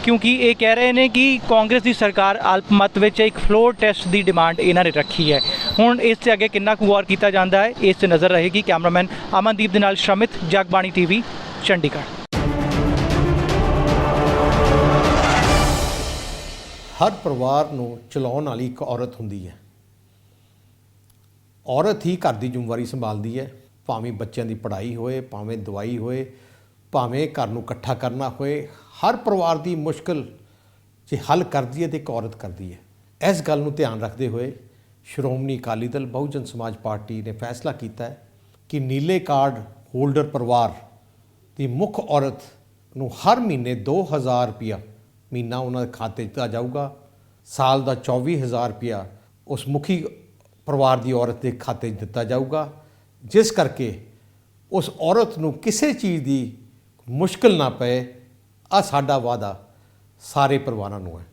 ਕਿਉਂਕਿ ਇਹ ਕਹਿ ਰਹੇ ਨੇ ਕਿ ਕਾਂਗਰਸ ਦੀ ਸਰਕਾਰ ਅਲਪਮਤ ਵਿੱਚ ਇੱਕ ਫਲੋਰ ਟੈਸਟ ਦੀ ਡਿਮਾਂਡ ਇਹਨਾਂ ਨੇ ਰੱਖੀ ਹੈ। ਹੁਣ ਇਸ ਤੇ ਅੱਗੇ ਕਿੰਨਾ ਕੁ ਗੌਰ ਕੀਤਾ ਜਾਂਦਾ ਹੈ, ਇਸ ਤੇ ਨਜ਼ਰ ਰਹੇਗੀ। ਕੈਮਰਾਮੈਨ ਅਮਨਦੀਪ ਦੇ ਨਾਲ ਸ਼ਮਿਤ, ਜਗਬਾਣੀ TV, ਚੰਡੀਗੜ੍ਹ। ਹਰ ਪਰਿਵਾਰ ਨੂੰ ਚਲਾਉਣ ਵਾਲੀ ਇੱਕ ਔਰਤ ਹੁੰਦੀ ਹੈ। ਔਰਤ ਹੀ ਘਰ ਦੀ ਜ਼ਿੰਮੇਵਾਰੀ ਸੰਭਾਲਦੀ ਹੈ, ਭਾਵੇਂ ਬੱਚਿਆਂ ਦੀ ਪੜ੍ਹਾਈ ਹੋਏ, ਭਾਵੇਂ ਦਵਾਈ ਹੋਏ, ਭਾਵੇਂ ਘਰ ਨੂੰ ਇਕੱਠਾ ਕਰਨਾ ਹੋਏ। ਹਰ ਪਰਿਵਾਰ ਦੀ ਮੁਸ਼ਕਿਲ ਜੇ ਹੱਲ ਕਰਦੀ ਹੈ ਤੇ ਇੱਕ ਔਰਤ ਕਰਦੀ ਹੈ। ਇਸ ਗੱਲ ਨੂੰ ਧਿਆਨ ਰੱਖਦੇ ਹੋਏ ਸ਼੍ਰੋਮਣੀ ਅਕਾਲੀ ਦਲ ਬਹੁਜਨ ਸਮਾਜ ਪਾਰਟੀ ਨੇ ਫੈਸਲਾ ਕੀਤਾ ਹੈ ਕਿ ਨੀਲੇ ਕਾਰਡ ਹੋਲਡਰ ਪਰਿਵਾਰ ਦੀ ਮੁੱਖ ਔਰਤ ਨੂੰ ਹਰ ਮਹੀਨੇ 2000 ਰੁਪਇਆ ਮਹੀਨਾ ਉਹਨਾਂ ਦੇ ਖਾਤੇ 'ਚ ਦਿੱਤਾ ਜਾਊਗਾ। ਸਾਲ ਦਾ 24,000 ਰੁਪਇਆ ਉਸ ਮੁਖੀ ਪਰਿਵਾਰ ਦੀ ਔਰਤ ਦੇ ਖਾਤੇ 'ਚ ਦਿੱਤਾ ਜਾਊਗਾ, ਜਿਸ ਕਰਕੇ ਉਸ ਔਰਤ ਨੂੰ ਕਿਸੇ ਚੀਜ਼ ਦੀ ਮੁਸ਼ਕਿਲ ਨਾ ਪਏ। ਆ ਸਾਡਾ ਵਾਅਦਾ ਸਾਰੇ ਪਰਿਵਾਰਾਂ ਨੂੰ ਹੈ।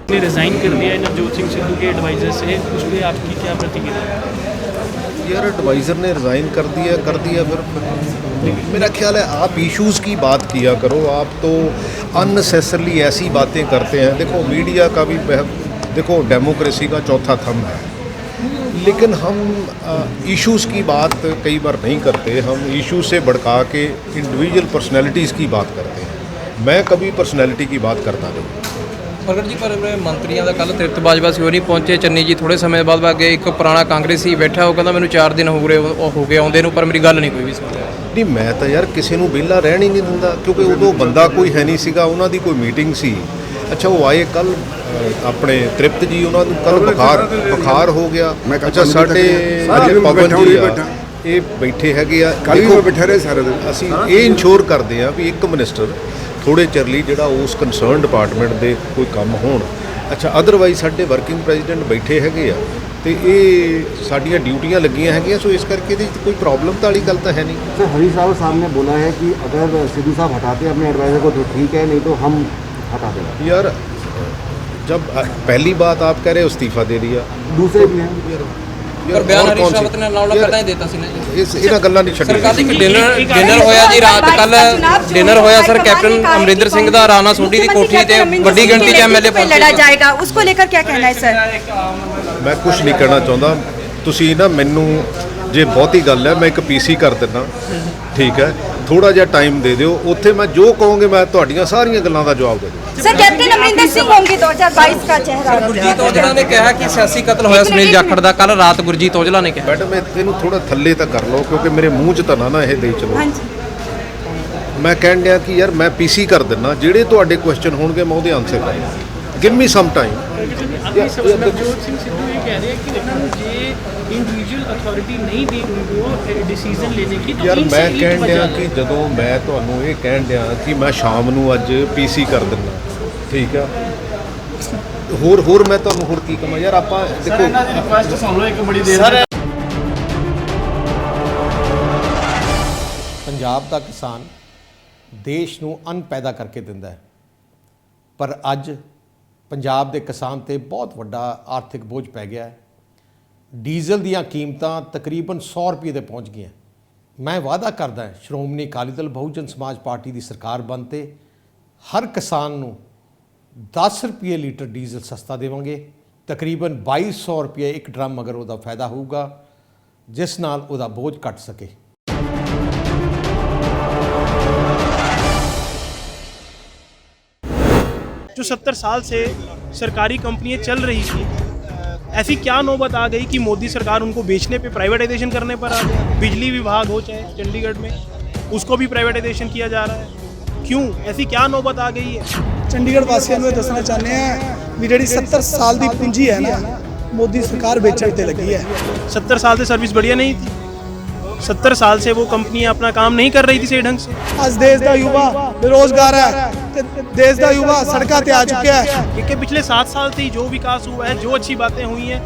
ने रिज़ाइन कर दिया है नवजोत सिंह सिद्धू के एडवाइज़र से, उस पर आपकी क्या प्रतिक्रिया है? यार एडवाइज़र ने रिज़ाइन कर दिया फिर मेरा ख्याल है आप इश्यूज़ की बात किया करो। आप तो अननेसेसरली ऐसी बातें करते हैं। देखो मीडिया का भी देखो डेमोक्रेसी का चौथा थंब है, लेकिन हम इश्यूज़ की बात कई बार नहीं करते। हम इशू से भड़का के इंडिविजुअल पर्सनैलिटीज़ की बात करते हैं। मैं कभी पर्सनैलिटी की बात करता नहीं। ਪ੍ਰਗਟ ਜੀ, ਪਰ ਮੰਤਰੀਆਂ ਦਾ ਕੱਲ੍ਹ ਤ੍ਰਿਪਤ ਬਾਜਵਾ ਸੀ, ਉਹ ਨਹੀਂ ਪਹੁੰਚੇ। ਚੰਨੀ ਜੀ ਥੋੜ੍ਹੇ ਸਮੇਂ ਬਾਅਦ ਗਏ। ਇੱਕ ਪੁਰਾਣਾ ਕਾਂਗਰਸੀ ਬੈਠਾ, ਉਹ ਕਹਿੰਦਾ ਮੈਨੂੰ 4 ਦਿਨ ਹੋ ਗਏ ਆਉਂਦੇ ਨੂੰ, ਪਰ ਮੇਰੀ ਗੱਲ ਨਹੀਂ ਕੋਈ ਵੀ ਸੁਣਦਾ। ਨਹੀਂ, ਮੈਂ ਤਾਂ ਯਾਰ ਕਿਸੇ ਨੂੰ ਵਿਹਲਾ ਰਹਿਣ ਹੀ ਨਹੀਂ ਦਿੰਦਾ, ਕਿਉਂਕਿ ਉਦੋਂ ਬੰਦਾ ਕੋਈ ਹੈ ਨਹੀਂ ਸੀਗਾ। ਉਹਨਾਂ ਦੀ ਕੋਈ ਮੀਟਿੰਗ ਸੀ। ਅੱਛਾ, ਉਹ ਆਏ ਕੱਲ੍ਹ ਆਪਣੇ ਤ੍ਰਿਪਤ ਜੀ, ਉਹਨਾਂ ਨੂੰ ਕੱਲ੍ਹ ਬੁਖਾਰ ਹੋ ਗਿਆ। ਅੱਛਾ, ਸਾਡੇ ਪਵਨ ਜੀ ਆ, ਇਹ ਬੈਠੇ ਹੈਗੇ ਆ, ਬੈਠੇ ਰਹੇ ਸਾਰੇ ਦਿਨ। ਅਸੀਂ ਇਹ ਇਨਸ਼ੋਰ ਕਰਦੇ ਆ ਵੀ ਇੱਕ ਮਿਨਿਸਟਰ ਥੋੜ੍ਹੇ ਚਿਰ ਲਈ ਜਿਹੜਾ ਉਸ ਕੰਸਰਨ ਡਿਪਾਰਟਮੈਂਟ ਦੇ ਕੋਈ ਕੰਮ ਹੋਣ। ਅੱਛਾ, ਅਦਰਵਾਈਜ਼ ਸਾਡੇ ਵਰਕਿੰਗ ਪ੍ਰੈਜ਼ੀਡੈਂਟ ਬੈਠੇ ਹੈਗੇ ਆ ਤੇ ਇਹ ਸਾਡੀਆਂ ਡਿਊਟੀਆਂ ਲੱਗੀਆਂ ਹੈਗੀਆਂ। ਸੋ ਇਸ ਕਰਕੇ ਇਹਦੇ 'ਚ ਕੋਈ ਪ੍ਰੋਬਲਮ ਤਾਂ ਵਾਲੀ ਗੱਲ ਤਾਂ ਹੈ नहीं। सर, हरी साहब सामने बोला है कि अगर सिद्धू साहब हटाते अपने एडवाइज़र को तो ठीक है, नहीं तो हम हटा देंगे। यार जब पहली बात आप कह रहे हो इस्तीफ़ा दे दिया, दूसरे भी हैं। ਪਰ ਬਿਆਨ ਹਰੀਸ਼ ਰਾਵਤ ਨੇ ਨਾਲ ਪਹਿਲਾਂ ਹੀ ਦਿੱਤਾ ਸੀ ਨਾ ਜੀ। ਇਹਨਾਂ ਗੱਲਾਂ ਨਹੀਂ ਛੱਡੀ। ਸਰਕਾਰ ਦੀ ਡਿਨਰ ਹੋਇਆ ਜੀ ਰਾਤ ਕੱਲ ਡਿਨਰ ਹੋਇਆ ਸਰ ਕੈਪਟਨ ਅਮਰਿੰਦਰ ਸਿੰਘ ਦਾ ਰਾਣਾ ਸੋਢੀ ਦੀ ਕੋਠੀ ਤੇ ਵੱਡੀ ਗਿਣਤੀ 'ਚ ਐਮਐਲਏ ਪਹੁੰਚੇ। लड़ा जाएगा उसको लेकर क्या कहना है सर? ਮੈਂ ਕੁਝ ਨਹੀਂ ਕਹਿਣਾ ਚਾਹੁੰਦਾ। ਤੁਸੀਂ ਨਾ ਮੈਨੂੰ ਜੇ ਬਹੁਤੀ ਗੱਲ ਹੈ ਮੈਂ ਇੱਕ ਪੀਸੀ ਕਰ ਦਿੰਦਾ, ਠੀਕ ਹੈ, ਥੋੜਾ ਜਿਹਾ ਟਾਈਮ ਦੇ ਦਿਓ, ਉੱਥੇ ਮੈਂ ਜੋ ਕਹੋਗੇ ਮੈਂ ਤੁਹਾਡੀਆਂ ਸਾਰੀਆਂ ਗੱਲਾਂ ਦਾ ਜਵਾਬ ਦੇ ਦੂੰ। सर कैप्टन अमरिंदर सिंह होंगे 2022 का चेहरा। ਗੁਰਜੀਤ ਔਜਲਾ ਨੇ ਕਿਹਾ ਕਿ ਸਿਆਸੀ ਕਤਲ ਹੋਇਆ ਸੁਨੀਲ ਜਾਖੜ ਦਾ ਕੱਲ ਰਾਤ ਗੁਰਜੀਤ ਔਜਲਾ ਨੇ ਕਿਹਾ। ਮੈਡਮ ਇਹਨੂੰ ਥੋੜਾ ਥੱਲੇ ਤਾਂ ਕਰ ਲਓ ਕਿਉਂਕਿ ਮੇਰੇ ਮੂੰਹ 'ਚ ਤਾਂ ਨਾ ਇਹ ਦੇ ਚਲੋ। हाँ जी ਮੈਂ ਕਹਿਣ ਡਿਆ ਕਿ ਯਾਰ ਮੈਂ ਪੀਸੀ ਕਰ ਦਿੰਦਾ, ਜਿਹੜੇ ਤੁਹਾਡੇ ਕੁਐਸਚਨ ਹੋਣਗੇ ਮੈਂ ਉਹਦੇ ਆਨਸਰ ਕਰਾਂਗਾ। Give me some time. Navjot Singh Sidhu ਇਹ ਕਹਿ ਰਹੇ ਕਿ ਉਹਨਾਂ ਨੂੰ ਜੇ ਇੰਡੀਵਿਜੂਅਲ ਅਥਾਰਟੀ ਨਹੀਂ ਦੇ ਉਹ ਡਿਸੀਜਨ ਲੈਣੇ की तो ਯਾਰ ਮੈਂ ਕਹਿਣ ਡਿਆ ਕਿ ਜਦੋਂ ਮੈਂ ਤੁਹਾਨੂੰ ਇਹ ਕਹਿਣ ਡਿਆ ਕਿ ਮੈਂ ਸ਼ਾਮ ਨੂੰ ਅੱਜ ਪੀਸੀ ਕਰ ਦਿੰਦਾ, ਠੀਕ ਆ, ਹੋਰ ਮੈਂ ਤੁਹਾਨੂੰ ਹੋਰ ਕੀ ਕਹਾਂ ਯਾਰ। ਆਪਾਂ ਦੇਖੋ ਰਿਕੁਐਸਟ ਸੁਣ ਲਓ ਇੱਕ ਬੜੀ ਦੇਰ ਪੰਜਾਬ ਦਾ ਕਿਸਾਨ ਦੇਸ਼ ਨੂੰ ਅੰਨ ਪੈਦਾ ਕਰਕੇ ਦਿੰਦਾ ਹੈ, ਪਰ ਅੱਜ ਪੰਜਾਬ ਦੇ ਕਿਸਾਨ ਤੇ ਬਹੁਤ ਵੱਡਾ ਆਰਥਿਕ ਬੋਝ ਪੈ ਗਿਆ ਹੈ। ਡੀਜ਼ਲ ਦੀਆਂ ਕੀਮਤਾਂ ਤਕਰੀਬਨ 100 ਰੁਪਏ ਤੇ ਪਹੁੰਚ ਗਈਆਂ। ਮੈਂ ਵਾਅਦਾ ਕਰਦਾ ਸ਼੍ਰੋਮਣੀ ਅਕਾਲੀ ਦਲ ਬਹੁਜਨ ਸਮਾਜ ਪਾਰਟੀ ਦੀ ਸਰਕਾਰ ਬਣ 'ਤੇ ਹਰ ਕਿਸਾਨ ਨੂੰ 10 ਰੁਪਏ ਲੀਟਰ ਡੀਜ਼ਲ ਸਸਤਾ ਦੇਵਾਂਗੇ। ਤਕਰੀਬਨ 2200 ਰੁਪਏ ਇੱਕ ਡਰਮ ਅਗਰ ਉਹਦਾ ਫਾਇਦਾ ਹੋਊਗਾ, ਜਿਸ ਨਾਲ ਉਹਦਾ ਬੋਝ ਘਟ ਸਕੇ। जो 70 साल से सरकारी कंपनियां चल रही थी, ऐसी क्या नौबत आ गई कि मोदी सरकार उनको बेचने पे प्राइवेटाइजेशन करने पर आ गई? बिजली विभाग हो चाहे चंडीगढ़ में, उसको भी प्राइवेटाइजेशन किया जा रहा है। क्यों? ऐसी क्या नौबत आ गई है? ਚੰਡੀਗੜ੍ਹ ਵਾਸੀਆਂ ਨੂੰ ਇਹ ਦੱਸਣਾ ਚਾਹੁੰਦੇ ਆ ਵੀ ਜਿਹੜੀ 70 ਸਾਲ ਦੀ ਪੂੰਜੀ ਹੈ ਨਾ ਮੋਦੀ ਸਰਕਾਰ ਵੇਚਣ ਤੇ ਲੱਗੀ ਹੈ। 70 साल से सर्विस बढ़िया नहीं थी। 70 साल से वो कंपनियां अपना काम नहीं कर रही थी सही ढंग से। ਅੱਜ ਦੇਸ਼ ਦਾ ਯੁਵਾ ਬੇਰੋਜ਼ਗਾਰ ਹੈ ਤੇ ਦੇਸ਼ ਦਾ ਯੁਵਾ ਸੜਕਾਂ ਤੇ ਆ ਚੁੱਕਿਆ ਹੈ। क्योंकि पिछले 7 साल से ही जो विकास हुआ है, जो अच्छी बातें हुई हैं,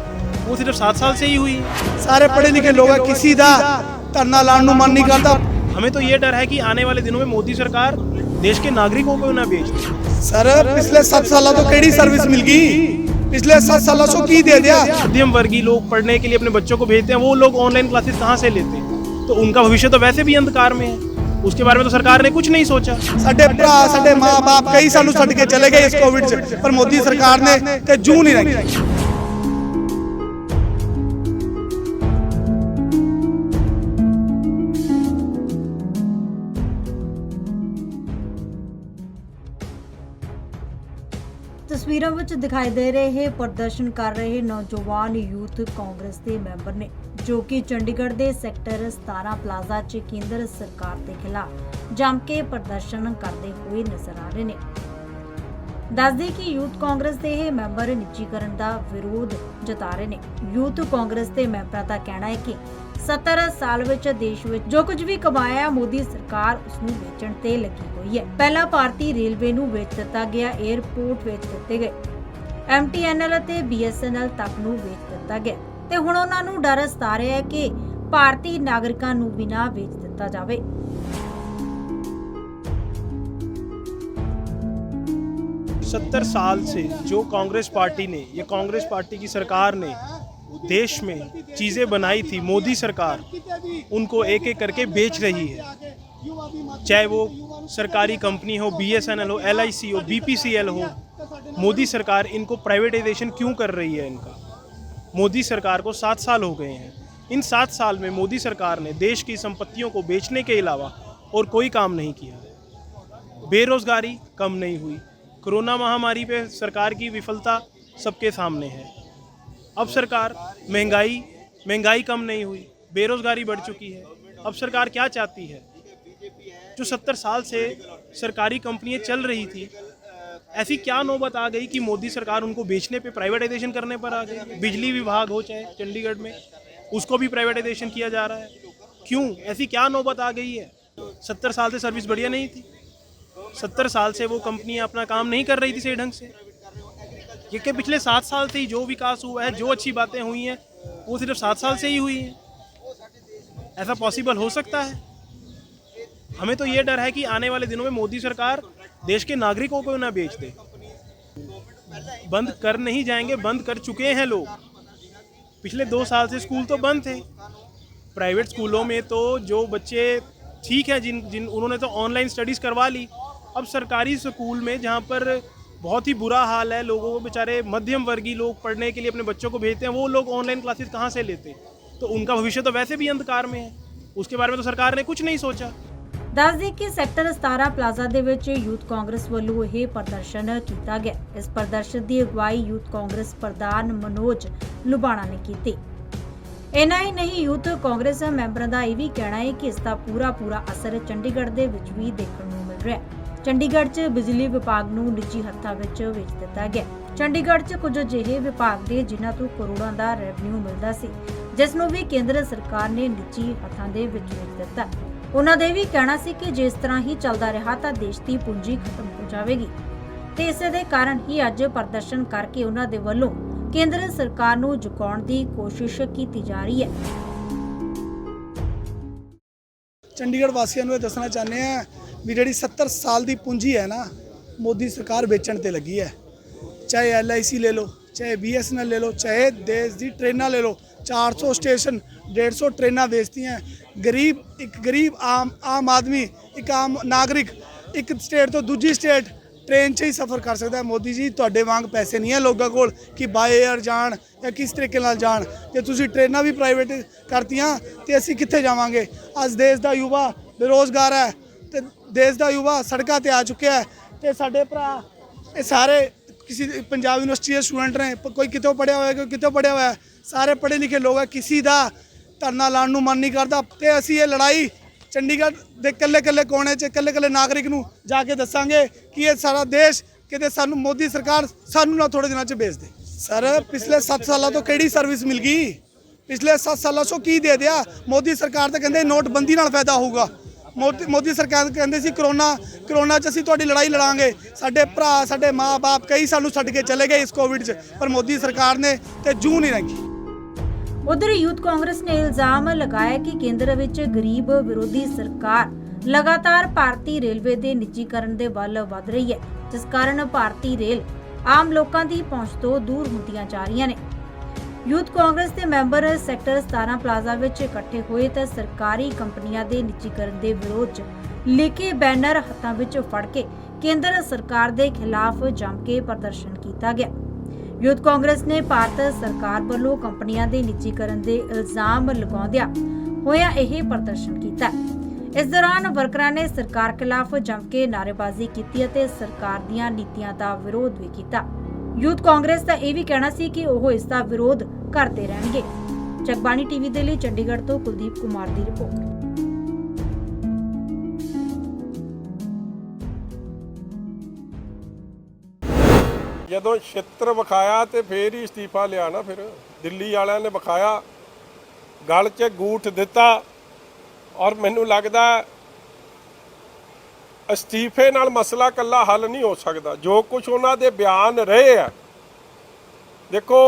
वो सिर्फ 7 साल से ही हुई है। ਸਾਰੇ ਪੜ੍ਹੇ ਲਿਖੇ ਲੋਕ ਹੈ, ਕਿਸੇ ਦਾ ਧਰਨਾ ਲਾਉਣ ਨੂੰ ਮਨ ਨਹੀਂ ਕਰਦਾ। हमें तो ये डर है कि आने वाले दिनों में मोदी सरकार देश के नागरिकों को ना बेच दे। ਸਰ ਪਿਛਲੇ 7 ਸਾਲਾਂ ਤੋਂ ਕਿਹੜੀ ਸਰਵਿਸ ਮਿਲ ਗਈ? पिछले 7 सालों से की दे दिया? मध्यम वर्गीय लोग पढ़ने के लिए अपने बच्चों को भेजते हैं, वो लोग ऑनलाइन क्लासेस कहाँ से लेते हैं? तो उनका भविष्य तो वैसे भी अंधकार में है। उसके बारे में तो सरकार ने कुछ नहीं सोचा। ਸਾਡੇ ਭਰਾ ਸਾਡੇ ਮਾਂ-ਬਾਪ ਕਈ ਸਾਨੂੰ ਛੱਡ ਕੇ ਚਲੇ ਗਏ ਇਸ ਕੋਵਿਡ 'ਚ, ਪਰ ਮੋਦੀ ਸਰਕਾਰ ਨੇ ਤੇ ਜੂੰ ਨਹੀਂ ਰੱਖੀ। ਤਸਵੀਰਾਂ ਵਿੱਚ ਦਿਖਾਈ ਦੇ ਰਹੇ ਪ੍ਰਦਰਸ਼ਨ ਕਰ ਰਹੇ ਨੌਜਵਾਨ ਯੂਥ ਕਾਂਗਰਸ ਦੇ ਮੈਂਬਰ ਨੇ, ਜੋ ਕਿ ਚੰਡੀਗੜ੍ਹ ਦੇ ਸੈਕਟਰ 17 ਪਲਾਜ਼ਾ 'ਚ ਕੇਂਦਰ ਸਰਕਾਰ ਦੇ ਖਿਲਾਫ ਜੰਮ ਕੇ ਪ੍ਰਦਰਸ਼ਨ ਕਰਦੇ ਹੋਏ ਨਜ਼ਰ ਆ ਰਹੇ ਨੇ। ਦੱਸਦੇ ਕਿ ਯੂਥ ਕਾਂਗਰਸ ਦੇ ਇਹ ਮੈਂਬਰ ਨਿੱਜੀਕਰਨ ਦਾ ਵਿਰੋਧ ਜਤਾ ਰਹੇ ਨੇ। ਯੂਥ ਕਾਂਗਰਸ ਦੇ ਮੈਂਬਰਾਂ ਦਾ ਕਹਿਣਾ ਹੈ ਕਿ 70 ਸਾਲ ਵਿੱਚ ਦੇਸ਼ ਵਿੱਚ ਜੋ ਕੁਝ ਵੀ ਕਮਾਇਆ ਮੋਦੀ ਸਰਕਾਰ ਉਸ ਨੂੰ ਵੇਚਣ ਤੇ ਲੱਗੀ ਹੋਈ ਹੈ। ਪਹਿਲਾਂ ਭਾਰਤੀ ਰੇਲਵੇ ਨੂੰ ਵੇਚ ਦਿੱਤਾ ਗਿਆ, 에ਅਰਪੋਰਟ ਵੇਚ ਦਿੱਤੇ ਗਏ, MTNL ਅਤੇ BSNL ਤੱਕ ਨੂੰ ਵੇਚ ਦਿੱਤਾ ਗਿਆ ਤੇ ਹੁਣ ਉਹਨਾਂ ਨੂੰ ਡਰ ਸਤਾ ਰਿਹਾ ਹੈ ਕਿ ਭਾਰਤੀ ਨਾਗਰਿਕਾਂ ਨੂੰ ਵੀ ਨਾ ਵੇਚ ਦਿੱਤਾ ਜਾਵੇ। सत्तर साल से जो कांग्रेस पार्टी ने, ये कांग्रेस पार्टी की सरकार ने देश में चीज़ें बनाई थी, मोदी सरकार उनको एक एक करके बेच रही है। चाहे वो सरकारी कंपनी हो, BSNL हो, LIC हो, BPCL हो, मोदी सरकार इनको प्राइवेटाइजेशन क्यों कर रही है? इनका मोदी सरकार को 7 साल हो गए हैं। इन 7 साल में मोदी सरकार ने देश की संपत्तियों को बेचने के अलावा और कोई काम नहीं किया। बेरोजगारी कम नहीं हुई। कोरोना महामारी पे सरकार की विफलता सबके सामने है। अब सरकार महंगाई कम नहीं हुई, बेरोजगारी बढ़ चुकी है। अब सरकार क्या चाहती है? जो 70 साल से सरकारी कंपनियां चल रही थी, ऐसी क्या नौबत आ गई कि मोदी सरकार उनको बेचने पे प्राइवेटाइजेशन करने पर आ गई? बिजली विभाग हो चाहे चंडीगढ़ में, उसको भी प्राइवेटाइजेशन किया जा रहा है। क्यों? ऐसी क्या नौबत आ गई है? 70 साल से सर्विस बढ़िया नहीं थी। 70 साल से वो कंपनियां अपना काम नहीं कर रही थी सही ढंग से। क्योंकि पिछले 7 साल से ही जो विकास हुआ है, जो अच्छी बातें हुई हैं, वो सिर्फ 7 साल से ही हुई हैं। ऐसा पॉसिबल हो सकता है? हमें तो ये डर है कि आने वाले दिनों में मोदी सरकार देश के नागरिकों को ना बेच दे। बंद कर नहीं जाएंगे, बंद कर चुके हैं लोग। पिछले 2 साल से स्कूल तो बंद थे। प्राइवेट स्कूलों में तो जो बच्चे ठीक है जिन उन्होंने तो ऑनलाइन स्टडीज़ करवा ली। अब सरकारी स्कूल में जहाँ पर बहुत ही बुरा हाल है, लोगों को बेचारे मध्यम वर्गीय लोग पढ़ने के लिए अपने बच्चों को भेजते हैं, वो लोग ऑनलाइन क्लासेस कहाँ से लेते? तो उनका भविष्य तो वैसे भी अंधकार में है, उसके बारे में तो सरकार ने कुछ नहीं सोचा। ਦੱਸ ਦੇ ਕਿ ਸੈਕਟਰ 17 ਪਲਾਜ਼ਾ ਦੇ ਵਿੱਚ ਯੂਥ ਕਾਂਗਰਸ ਵੱਲੋਂ ਇਹ ਪ੍ਰਦਰਸ਼ਨ ਕੀਤਾ ਗਿਆ। ਇਸ ਪ੍ਰਦਰਸ਼ਨ ਦੀ ਅਗਵਾਈ ਯੂਥ ਕਾਂਗਰਸ ਪ੍ਰਧਾਨ ਮਨੋਜ ਲੁਬਾਣਾ ਨੇ ਕੀਤੀ। ਇੰਨਾ ਹੀ ਨਹੀਂ, ਯੂਥ ਕਾਂਗਰਸ ਮੈਂਬਰਾਂ ਦਾ ਇਹ ਵੀ ਕਹਿਣਾ ਹੈ ਕਿ ਇਸ ਦਾ ਪੂਰਾ ਅਸਰ ਚੰਡੀਗੜ੍ਹ ਦੇ ਵਿੱਚ ਵੀ ਦੇਖਣ ਨੂੰ ਮਿਲ ਰਿਹਾ ਹੈ। ਚੰਡੀਗੜ੍ਹ 'ਚ ਬਿਜਲੀ ਵਿਭਾਗ ਨੂੰ ਨਿੱਜੀ ਹੱਥਾਂ ਵਿੱਚ ਵੇਚ ਦਿੱਤਾ ਗਿਆ। ਚੰਡੀਗੜ੍ਹ 'ਚ ਕੁਝ ਅਜਿਹੇ ਵਿਭਾਗ ਨੇ ਜਿਨ੍ਹਾਂ ਤੋਂ ਕਰੋੜਾਂ ਦਾ ਰੈਵਨਿਊ ਮਿਲਦਾ ਸੀ, ਜਿਸ ਨੂੰ ਵੀ ਕੇਂਦਰ ਸਰਕਾਰ ਨੇ ਨਿੱਜੀ ਹੱਥਾਂ ਦੇ ਵਿੱਚ ਵੇਚ ਦਿੱਤਾ। ਉਹਨਾਂ ਦੇ ਵੀ ਕਹਿਣਾ ਸੀ ਕਿ ਜੇ ਇਸ ਤਰ੍ਹਾਂ ਹੀ ਚੱਲਦਾ ਰਿਹਾ ਤਾਂ ਦੇਸ਼ ਦੀ ਪੂੰਜੀ ਖਤਮ ਹੋ ਜਾਵੇਗੀ ਤੇ ਇਸੇ ਦੇ ਕਾਰਨ ਹੀ ਅੱਜ ਪ੍ਰਦਰਸ਼ਨ ਕਰਕੇ ਉਹਨਾਂ ਦੇ ਵੱਲੋਂ ਕੇਂਦਰ ਸਰਕਾਰ ਨੂੰ ਝੁਕਾਉਣ ਦੀ ਕੋਸ਼ਿਸ਼ ਕੀਤੀ ਜਾ ਰਹੀ ਹੈ। ਚੰਡੀਗੜ੍ਹ ਵਾਸੀਆਂ ਨੂੰ ਇਹ ਦੱਸਣਾ ਚਾਹੁੰਦੇ ਆ ਵੀ ਜਿਹੜੀ 70 ਸਾਲ ਦੀ ਪੂੰਜੀ ਹੈ ਨਾ, ਮੋਦੀ ਸਰਕਾਰ ਵੇਚਣ ਤੇ ਲੱਗੀ ਹੈ। ਚਾਹੇ LIC ਲੈ ਲਓ, ਚਾਹੇ BSNL ਲੈ ਲਓ, ਚਾਹੇ ਦੇਸ਼ ਦੀ ਟ੍ਰੇਨਾਂ ਲੈ ਲਓ। 400 स्टेशन, 150 ट्रेना बेचती हैं। एक गरीब आम आदमी, एक आम नागरिक एक स्टेट तो दूजी स्टेट ट्रेन 'ਚ ही सफ़र कर सकता है। मोदी जी ਤੁਹਾਡੇ ਵਾਂਗ ਪੈਸੇ ਨਹੀਂ ਹੈ ਲੋਕਾਂ ਕੋਲ ਕਿ ਬਾਏ ਏਅਰ ਜਾਣ ਜਾਂ ਕਿਸ ਤਰੀਕੇ ਨਾਲ ਜਾਣ। ਜੇ ਤੁਸੀਂ ਟ੍ਰੇਨਾਂ ਵੀ ਪ੍ਰਾਈਵੇਟ ਕਰਤੀਆਂ ਤੇ ਅਸੀਂ ਕਿੱਥੇ ਜਾਵਾਂਗੇ? ਅੱਜ ਦੇਸ਼ ਦਾ ਯੁਵਾ ਬੇਰੋਜ਼ਗਾਰ ਹੈ ਤੇ ਦੇਸ਼ ਦਾ ਯੁਵਾ ਸੜਕਾਂ ਤੇ ਆ ਚੁੱਕਿਆ ਹੈ ਤੇ ਸਾਡੇ ਭਰਾ ਇਹ ਸਾਰੇ किसी पंजाब यूनिवर्सिटी के स्टूडेंट ने, कोई कितों पढ़िया होया, कोई कितों पढ़िया होया, सारे पढ़े लिखे लोग है। किसी का धरना लाने को मन नहीं करता तो असी ये लड़ाई चंडीगढ़ के कल्ले कोने च कल्ले नागरिक नूं जाके दसांगे कि ये सारा देश किते सानू मोदी सरकार सानू ना थोड़े दिनों च बेच दे। सर पिछले 7 सालों तो किहड़ी सर्विस मिल गई? पिछले 7 सालों चों की दे दिया? मोदी सरकार तो कहते नोटबंदी नाल फायदा होगा। मोदी सरकार कहते सी करोना 'ਚ ਅਸੀਂ ਤੁਹਾਡੀ ਲੜਾਈ ਲੜਾਂਗੇ। ਸਾਡੇ ਭਰਾ, ਸਾਡੇ ਮਾਂ-ਬਾਪ ਕਈ ਸਾਨੂੰ ਛੱਡ ਕੇ ਚਲੇ ਗਏ ਇਸ ਕੋਵਿਡ 'ਚ, ਪਰ ਮੋਦੀ ਸਰਕਾਰ ਨੇ ਤੇ ਜੂੰ ਨਹੀਂ ਰੱਖੀ। ਉਧਰ ਯੂਥ ਕਾਂਗਰਸ ਨੇ ਇਲਜ਼ਾਮ ਲਗਾਇਆ ਕਿ ਕੇਂਦਰ ਵਿੱਚ ਗਰੀਬ ਵਿਰੋਧੀ ਸਰਕਾਰ ਲਗਾਤਾਰ ਭਾਰਤੀ ਰੇਲਵੇ ਦੇ ਨਿੱਜੀਕਰਨ ਦੇ ਵੱਲ ਵਧ ਰਹੀ ਹੈ, ਜਿਸ ਕਾਰਨ ਭਾਰਤੀ ਰੇਲ ਆਮ ਲੋਕਾਂ ਦੀ ਪਹੁੰਚ ਤੋਂ ਦੂਰ ਹੁੰਦੀਆਂ ਜਾ ਰਹੀਆਂ ਨੇ। ਯੂਥ ਕਾਂਗਰਸ ਦੇ ਮੈਂਬਰ ਸੈਕਟਰ 17 ਪਲਾਜ਼ਾ ਵਿੱਚ ਇਕੱਠੇ ਹੋਏ ਤਾਂ ਸਰਕਾਰੀ ਕੰਪਨੀਆਂ ਦੇ ਨਿੱਜੀਕਰਨ ਦੇ ਵਿਰੋਧ 'ਚ ਲਿਖੇ ਬੈਨਰ ਹੱਥਾਂ ਵਿੱਚ ਫੜ ਕੇ ਕੇਂਦਰ ਸਰਕਾਰ ਦੇ ਖਿਲਾਫ ਜੰਮ ਕੇ ਪ੍ਰਦਰਸ਼ਨ ਕੀਤਾ ਗਿਆ। ਯੂਥ ਕਾਂਗਰਸ ਨੇ ਭਾਰਤ ਸਰਕਾਰ ਵੱਲੋਂ ਕੰਪਨੀਆਂ ਦੇ ਨਿੱਜੀਕਰਨ ਦੇ ਇਲਜ਼ਾਮ ਲਗਾਉਂਦਿਆਂ ਹੋਇਆ ਇਹ ਪ੍ਰਦਰਸ਼ਨ ਕੀਤਾ। ਇਸ ਦੌਰਾਨ ਵਰਕਰਾਂ ਨੇ ਸਰਕਾਰ ਖਿਲਾਫ ਜੰਮ ਕੇ ਨਾਅਰੇਬਾਜ਼ੀ ਕੀਤੀ ਅਤੇ ਸਰਕਾਰ ਦੀਆਂ ਨੀਤੀਆਂ ਦਾ ਵਿਰੋਧ ਵੀ ਕੀਤਾ। ਯੂਥ ਕਾਂਗਰਸ ਦਾ ਇਹ ਵੀ ਕਹਿਣਾ ਸੀ ਕਿ ਉਹ ਇਸ ਦਾ ਵਿਰੋਧ ਕਰਦੇ ਰਹਿਣਗੇ। ਜਗਬਾਣੀ ਟੀਵੀ ਦੇ ਲਈ ਚੰਡੀਗੜ੍ਹ ਤੋਂ ਕੁਲਦੀਪ ਕੁਮਾਰ ਦੀ ਰਿਪੋਰਟ। ਜਦੋਂ ਛਿੱਤਰ ਵਿਖਾਇਆ ਤੇ ਫੇਰ ਹੀ ਅਸਤੀਫਾ ਲਿਆ ਨਾ। ਫਿਰ ਦਿੱਲੀ ਵਾਲਿਆਂ ਨੇ ਵਿਖਾਇਆ, ਗਲ 'ਚ ਗੂਠ ਦਿੱਤਾ ਔਰ ਮੈਨੂੰ ਲੱਗਦਾ ਅਸਤੀਫੇ ਨਾਲ ਮਸਲਾ ਇਕੱਲਾ ਹੱਲ ਨਹੀਂ ਹੋ ਸਕਦਾ। ਜੋ ਕੁਝ ਉਹਨਾਂ ਦੇ ਬਿਆਨ ਰਹੇ ਆ, ਦੇਖੋ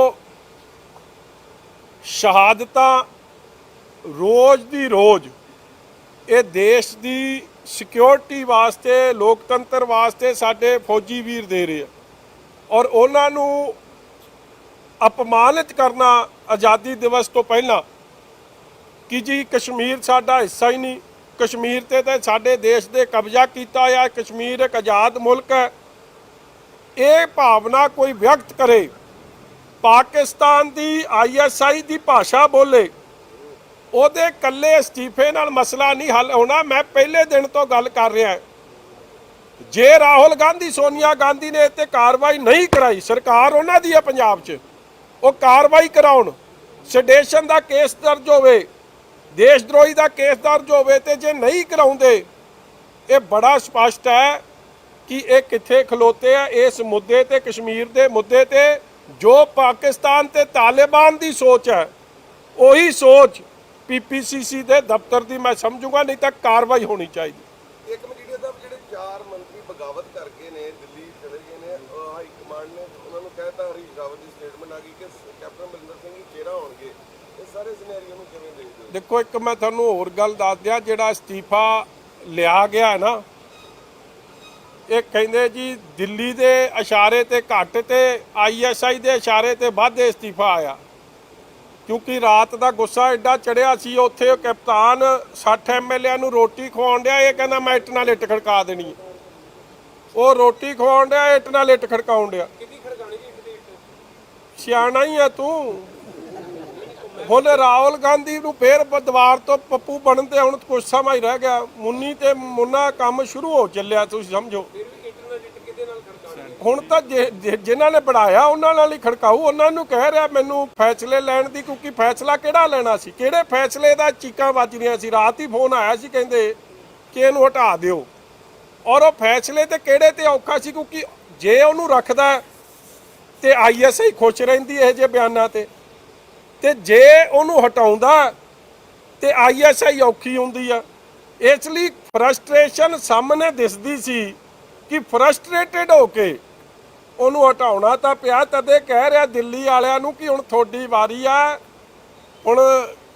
ਸ਼ਹਾਦਤਾਂ ਰੋਜ਼ ਦੀ ਰੋਜ਼ ਇਹ ਦੇਸ਼ ਦੀ ਸਿਕਿਉਰਿਟੀ ਵਾਸਤੇ, ਲੋਕਤੰਤਰ ਵਾਸਤੇ ਸਾਡੇ ਫੌਜੀ ਵੀਰ ਦੇ ਰਹੇ ਆ ਔਰ ਉਹਨਾਂ ਨੂੰ ਅਪਮਾਨਿਤ ਕਰਨਾ ਆਜ਼ਾਦੀ ਦਿਵਸ ਤੋਂ ਪਹਿਲਾਂ ਕਿ ਜੀ ਕਸ਼ਮੀਰ ਸਾਡਾ ਹਿੱਸਾ ਹੀ ਨਹੀਂ, ਕਸ਼ਮੀਰ ਤੇ ਤਾਂ ਸਾਡੇ ਦੇਸ਼ ਦੇ ਕਬਜ਼ਾ ਕੀਤਾ ਹੋਇਆ, ਕਸ਼ਮੀਰ ਇੱਕ ਆਜ਼ਾਦ ਮੁਲਕ ਹੈ। ਇਹ ਭਾਵਨਾ ਕੋਈ ਵਿਅਕਤ ਕਰੇ, ਪਾਕਿਸਤਾਨ ਦੀ ISI ਦੀ ਭਾਸ਼ਾ ਬੋਲੇ, ਉਹਦੇ ਇਕੱਲੇ ਅਸਤੀਫੇ ਨਾਲ ਮਸਲਾ ਨਹੀਂ ਹੱਲ ਹੋਣਾ। ਮੈਂ ਪਹਿਲੇ ਦਿਨ ਤੋਂ ਗੱਲ ਕਰ ਰਿਹਾ, ਜੇ ਰਾਹੁਲ ਗਾਂਧੀ, ਸੋਨੀਆ ਗਾਂਧੀ ਨੇ ਇੱਥੇ ਕਾਰਵਾਈ ਨਹੀਂ ਕਰਾਈ, ਸਰਕਾਰ ਉਹਨਾਂ ਦੀ ਹੈ ਪੰਜਾਬ 'ਚ, ਉਹ ਕਾਰਵਾਈ ਕਰਾਉਣ, ਸੈਡੇਸ਼ਨ ਦਾ ਕੇਸ ਦਰਜ ਹੋਵੇ, ਦੇਸ਼ ਦਰੋਹੀ ਦਾ ਕੇਸ ਦਰਜ ਹੋਵੇ, ਤੇ ਜੇ ਨਹੀਂ ਕਰਾਉਂਦੇ, ਇਹ ਬੜਾ ਸਪਸ਼ਟ ਹੈ ਕਿ ਇਹ ਕਿੱਥੇ ਖਲੋਤੇ ਆ ਇਸ ਮੁੱਦੇ ਤੇ, ਕਸ਼ਮੀਰ ਦੇ ਮੁੱਦੇ ਤੇ। ਜੋ ਪਾਕਿਸਤਾਨ ਤੇ ਤਾਲਿਬਾਨ ਦੀ ਸੋਚ ਹੈ, ਉਹੀ ਸੋਚ PPCC ਦੇ ਦਫ਼ਤਰ ਦੀ ਮੈਂ ਸਮਝੂਗਾ, ਨਹੀਂ ਤਾਂ ਕਾਰਵਾਈ ਹੋਣੀ ਚਾਹੀਦੀ। ਇੱਕ ਮਜੀਠੀਆ ਸਾਹਿਬ, ਜਿਹੜੇ 4 ਮੰਤਰੀ ਬਗਾਵਤ ਕਰਕੇ ਨੇ, ਦਿੱਲੀ ਚਲੇ ਗਏ ਨੇ, ਹਾਈ ਕਮਾਂਡ ਨੇ ਉਹਨਾਂ ਨੂੰ ਕਹਿਤਾ, ਹਰੀਸ਼ ਰਾਵਤ ਦੀ ਸਟੇਟਮੈਂਟ ਆ ਗਈ ਕਿ ਕੈਪਟਨ ਅਮਰਿੰਦਰ ਸਿੰਘ ਹੀ ਚਿਹਰਾ ਹੋਣਗੇ। ਇਹ ਸਾਰੇ ਸਿਨੈਰੀਓ ਨੂੰ ਕਿਵੇਂ ਦੇਖਦੇ ਹੋ? ਦੇਖੋ, ਇੱਕ ਮੈਂ ਤੁਹਾਨੂੰ ਹੋਰ ਗੱਲ ਦੱਸ ਦਿਆਂ, ਜਿਹੜਾ ਅਸਤੀਫਾ ਲਿਆ ਗਿਆ ਹੈ ਨਾ, ਇਹ ਕਹਿੰਦੇ ਜੀ ਦਿੱਲੀ ਦੇ ਇਸ਼ਾਰੇ ਤੇ ਘੱਟ ਤੇ ISI ਦੇ ਇਸ਼ਾਰੇ ਤੇ ਵੱਧ ਅਸਤੀਫਾ ਆਇਆ, ਕਿਉਂਕਿ ਰਾਤ ਦਾ ਗੁੱਸਾ ਐਡਾ ਚੜਿਆ ਸੀ ਉੱਥੇ ਉਹ ਕਪਤਾਨ 60 ਐਮਐਲਏ ਨੂੰ ਰੋਟੀ ਖਵਾਉਣ ਡਿਆ, ਇਹ ਕਹਿੰਦਾ ਮੈਂ ਇੱਟ ਨਾਲ ਇੱਟ ਖੜਕਾ ਦੇਣੀ ਹੈ। ਉਹ ਰੋਟੀ ਖਵਾਉਣ ਡਿਆ, ਇੱਟ ਨਾਲ ਇੱਟ ਖੜਕਾਉਣ ਡਿਆ। ਸਿਆਣਾ ਹੀ ਆ ਤੂੰ। ਹੁਣ ਰਾਹੁਲ ਗਾਂਧੀ ਨੂੰ ਫੇਰ ਦੀਵਾਰ ਤੋਂ ਪੱਪੂ ਬਣਨ ਤੇ ਹੁਣ ਕੁਛ ਸਮਾਂ ਹੀ ਰਹਿ ਗਿਆ। ਮੁੰਨੀ ਤੇ ਮੁੰਨਾ ਕੰਮ ਸ਼ੁਰੂ ਹੋ ਚੱਲਿਆ, ਤੁਸੀਂ ਸਮਝੋ। ਹੁਣ ਤਾਂ ਜਿਨ੍ਹਾਂ ਨੇ ਬਣਾਇਆ ਉਹਨਾਂ ਨਾਲ ਹੀ ਖੜਕਾਊ। ਉਹਨਾਂ ਨੂੰ ਕਹਿ ਰਿਹਾ ਮੈਨੂੰ ਫੈਸਲੇ ਲੈਣ ਦੀ, ਕਿਉਂਕਿ ਫੈਸਲਾ ਕਿਹੜਾ ਲੈਣਾ ਸੀ, ਕਿਹੜੇ ਫੈਸਲੇ ਦਾ ਚੀਕਾਂ ਵੱਜ ਰਹੀਆਂ ਸੀ। ਰਾਤ ਹੀ ਫੋਨ ਆਇਆ ਸੀ, ਕਹਿੰਦੇ ਕਿ ਇਹਨੂੰ ਹਟਾ ਦਿਓ। ਔਰ ਉਹ ਫੈਸਲੇ ਤੇ ਕਿਹੜੇ ਤੇ ਔਖਾ ਸੀ, ਕਿਉਂਕਿ ਜੇ ਉਹਨੂੰ ਰੱਖਦਾ ਤੇ ISI ਖੁਸ਼ ਰਹਿੰਦੀ ਇਹ ਜਿਹੇ ਬਿਆਨਾਂ ਤੇ ਜੇ ਉਹਨੂੰ ਹਟਾਉਂਦਾ ਤੇ ISI ਔਖੀ ਹੁੰਦੀ ਆ। ਇਸ ਲਈ ਫਰਸਟ੍ਰੇਸ਼ਨ ਸਾਹਮਣੇ ਦਿਸਦੀ ਸੀ ਕਿ ਫਰਸਟ੍ਰੇਟਡ ਹੋ ਕੇ ਉਹਨੂੰ ਹਟਾਉਣਾ ਤਾਂ ਪਿਆ। ਤਦੇ ਕਹਿ ਰਿਹਾ ਦਿੱਲੀ ਵਾਲਿਆਂ ਨੂੰ ਕਿ ਹੁਣ ਤੁਹਾਡੀ ਵਾਰੀ ਆ, ਹੁਣ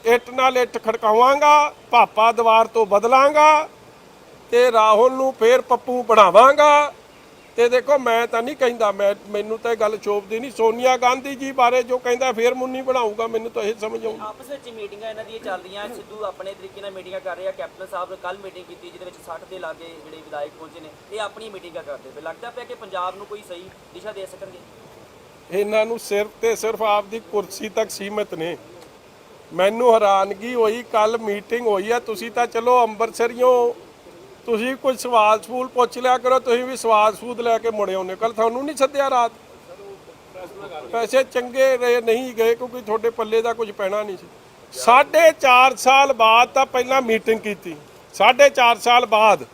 ਇੱਟ ਨਾਲ ਇੱਟ ਖੜਕਾਵਾਂਗਾ, ਭਾਪਾ ਦੀਵਾਰ ਤੋਂ ਬਦਲਾਂਗਾ ਤੇ ਰਾਹੁਲ ਨੂੰ ਫੇਰ ਪੱਪੂ ਬਣਾਵਾਂਗਾ। ਤੇ ਦੇਖੋ ਮੈਂ ਤਾਂ ਨਹੀਂ ਕਹਿੰਦਾ, ਮੈਨੂੰ ਤਾਂ ਇਹ ਗੱਲ ਚੋਪਦੀ ਨਹੀਂ। ਸੋਨੀਆ ਗਾਂਧੀ ਜੀ ਬਾਰੇ ਜੋ ਕਹਿੰਦਾ ਫੇਰ ਮੁੰਨੀ ਬਣਾਊਗਾ, ਮੈਨੂੰ ਤਾਂ ਇਹ ਸਮਝ ਆਉਂਦੀ। ਆਪਸ ਵਿੱਚ ਮੀਟਿੰਗਾਂ ਇਹਨਾਂ ਦੀਆਂ ਚੱਲ ਰਹੀਆਂ। ਸਿੱਧੂ ਆਪਣੇ ਤਰੀਕੇ ਨਾਲ ਮੀਟਿੰਗਾਂ ਕਰ ਰਹੇ ਆ। ਕੈਪਟਨ ਸਾਹਿਬ ਨੇ ਕੱਲ ਮੀਟਿੰਗ ਕੀਤੀ ਜਿਹਦੇ ਵਿੱਚ 60 ਦੇ ਲਾਗੇ ਜਿਹੜੇ ਵਿਧਾਇਕ ਪਹੁੰਚੇ ਨੇ, ਇਹ ਆਪਣੀ ਮੀਟਿੰਗਾਂ ਕਰਦੇ ਪਏ। ਲੱਗਦਾ ਪਿਆ ਕਿ ਪੰਜਾਬ ਨੂੰ ਕੋਈ ਸਹੀ ਦਿਸ਼ਾ ਦੇ ਸਕਣਗੇ। ਇਹਨਾਂ ਨੂੰ ਸਿਰਫ ਤੇ ਸਿਰਫ ਆਪਦੀ ਕੁਰਸੀ ਤੱਕ ਸੀਮਿਤ ਨੇ। ਮੈਨੂੰ ਹੈਰਾਨਗੀ ਹੋਈ, ਕੱਲ ਮੀਟਿੰਗ ਹੋਈ ਆ। ਤੁਸੀਂ ਤਾਂ ਚਲੋ ਅੰਮ੍ਰਿਤਸਰੀਓ, ਤੁਸੀਂ ਕੋਈ ਸਵਾਲ ਸੂਲ ਪੁੱਛ ਲਿਆ ਕਰੋ, ਤੁਸੀਂ ਵੀ ਸਵਾਲ ਸੂਦ ਲੈ ਕੇ ਮੁੜੇ ਆਉਂਦੇ। ਕੱਲ ਤੁਹਾਨੂੰ ਨਹੀਂ ਸੱਦਿਆ ਰਾਤ? ਪੈਸੇ ਚੰਗੇ ਰਹੇ ਨਹੀਂ ਗਏ ਕਿਉਂਕਿ ਤੁਹਾਡੇ ਪੱਲੇ ਦਾ ਕੁਝ ਪੈਣਾ ਨਹੀਂ ਸੀ। 4.5 ਸਾਲ ਬਾਅਦ ਤਾਂ ਪਹਿਲਾਂ ਮੀਟਿੰਗ ਕੀਤੀ। 4.5 ਸਾਲ ਬਾਅਦ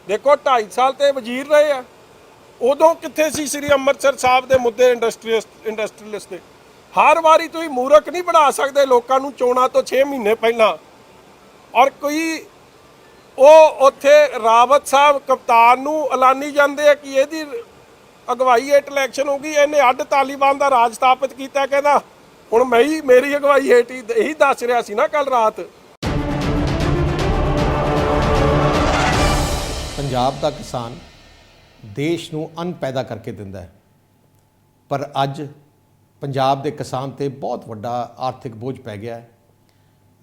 ਦੇਖੋ 2.5 ਸਾਲ ਤੇ ਵਜ਼ੀਰ ਰਹੇ ਆ। ਉਦੋਂ ਕਿੱਥੇ ਸੀ ਸ੍ਰੀ ਅੰਮ੍ਰਿਤਸਰ ਸਾਹਿਬ ਦੇ ਮੁੱਦੇ ਇੰਡਸਟਰੀਅਲਿਸਟ ਦੇ? ਹਰ ਵਾਰੀ ਤੁਸੀਂ ਮੂਰਖ ਨਹੀਂ ਬਣਾ ਸਕਦੇ ਲੋਕਾਂ ਨੂੰ ਚੋਣਾਂ ਤੋਂ 6 ਮਹੀਨੇ ਪਹਿਲਾਂ। ਔਰ ਕੋਈ ਉਹ ਉੱਥੇ ਰਾਵਤ ਸਾਹਿਬ ਕਪਤਾਨ ਨੂੰ ਐਲਾਨੀ ਜਾਂਦੇ ਆ ਕਿ ਇਹਦੀ ਅਗਵਾਈ ਹੇਠ ਇਲੈਕਸ਼ਨ ਹੋ ਗਈ। ਇਹਨੇ ਅੱਡ ਤਾਲੀਬਾਨ ਦਾ ਰਾਜ ਸਥਾਪਿਤ ਕੀਤਾ। ਕਹਿੰਦਾ ਹੁਣ ਮੇਰੀ ਅਗਵਾਈ ਹੇਠ ਹੀ, ਇਹੀ ਦੱਸ ਰਿਹਾ ਸੀ ਨਾ ਕੱਲ ਰਾਤ। ਪੰਜਾਬ ਦਾ ਕਿਸਾਨ ਦੇਸ਼ ਨੂੰ ਅੰਨ ਪੈਦਾ ਕਰਕੇ ਦਿੰਦਾ ਹੈ, ਪਰ ਅੱਜ ਪੰਜਾਬ ਦੇ ਕਿਸਾਨ ਤੇ ਬਹੁਤ ਵੱਡਾ ਆਰਥਿਕ ਬੋਝ ਪੈ ਗਿਆ ਹੈ।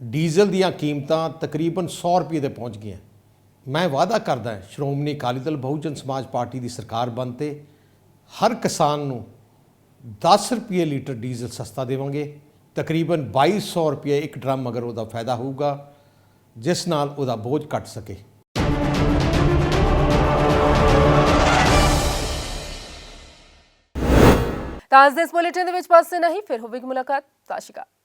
ਡੀਜ਼ਲ ਦੀਆਂ ਕੀਮਤਾਂ ਤਕਰੀਬਨ 100 ਰੁਪਏ ਤੇ ਪਹੁੰਚ ਗਈਆਂ। ਮੈਂ ਵਾਅਦਾ ਕਰਦਾ ਸ਼੍ਰੋਮਣੀ ਅਕਾਲੀ ਦਲ ਬਹੁਜਨ ਸਮਾਜ ਪਾਰਟੀ ਦੀ ਸਰਕਾਰ ਬਣ ਤੇ ਹਰ ਕਿਸਾਨ ਨੂੰ 10 ਰੁਪਏ ਲੀਟਰ ਡੀਜ਼ਲ ਸਸਤਾ ਦੇਵਾਂਗੇ। ਤਕਰੀਬਨ 2200 ਰੁਪਏ ਇੱਕ ਡਰਮ ਅਗਰ ਉਹਦਾ ਫਾਇਦਾ ਹੋਊਗਾ, ਜਿਸ ਨਾਲ ਉਹਦਾ ਬੋਝ ਘਟ ਸਕੇ। ਤਾਂ ਅੱਜ ਦੇ ਇਸ ਬੁਲੇਟਿਨ ਦੇ ਵਿੱਚ ਬਸ ਨਹੀਂ, ਫਿਰ ਹੋਵੇਗੀ ਮੁਲਾਕਾਤ। ਸਤਿ ਸ਼੍ਰੀ ਅਕਾਲ।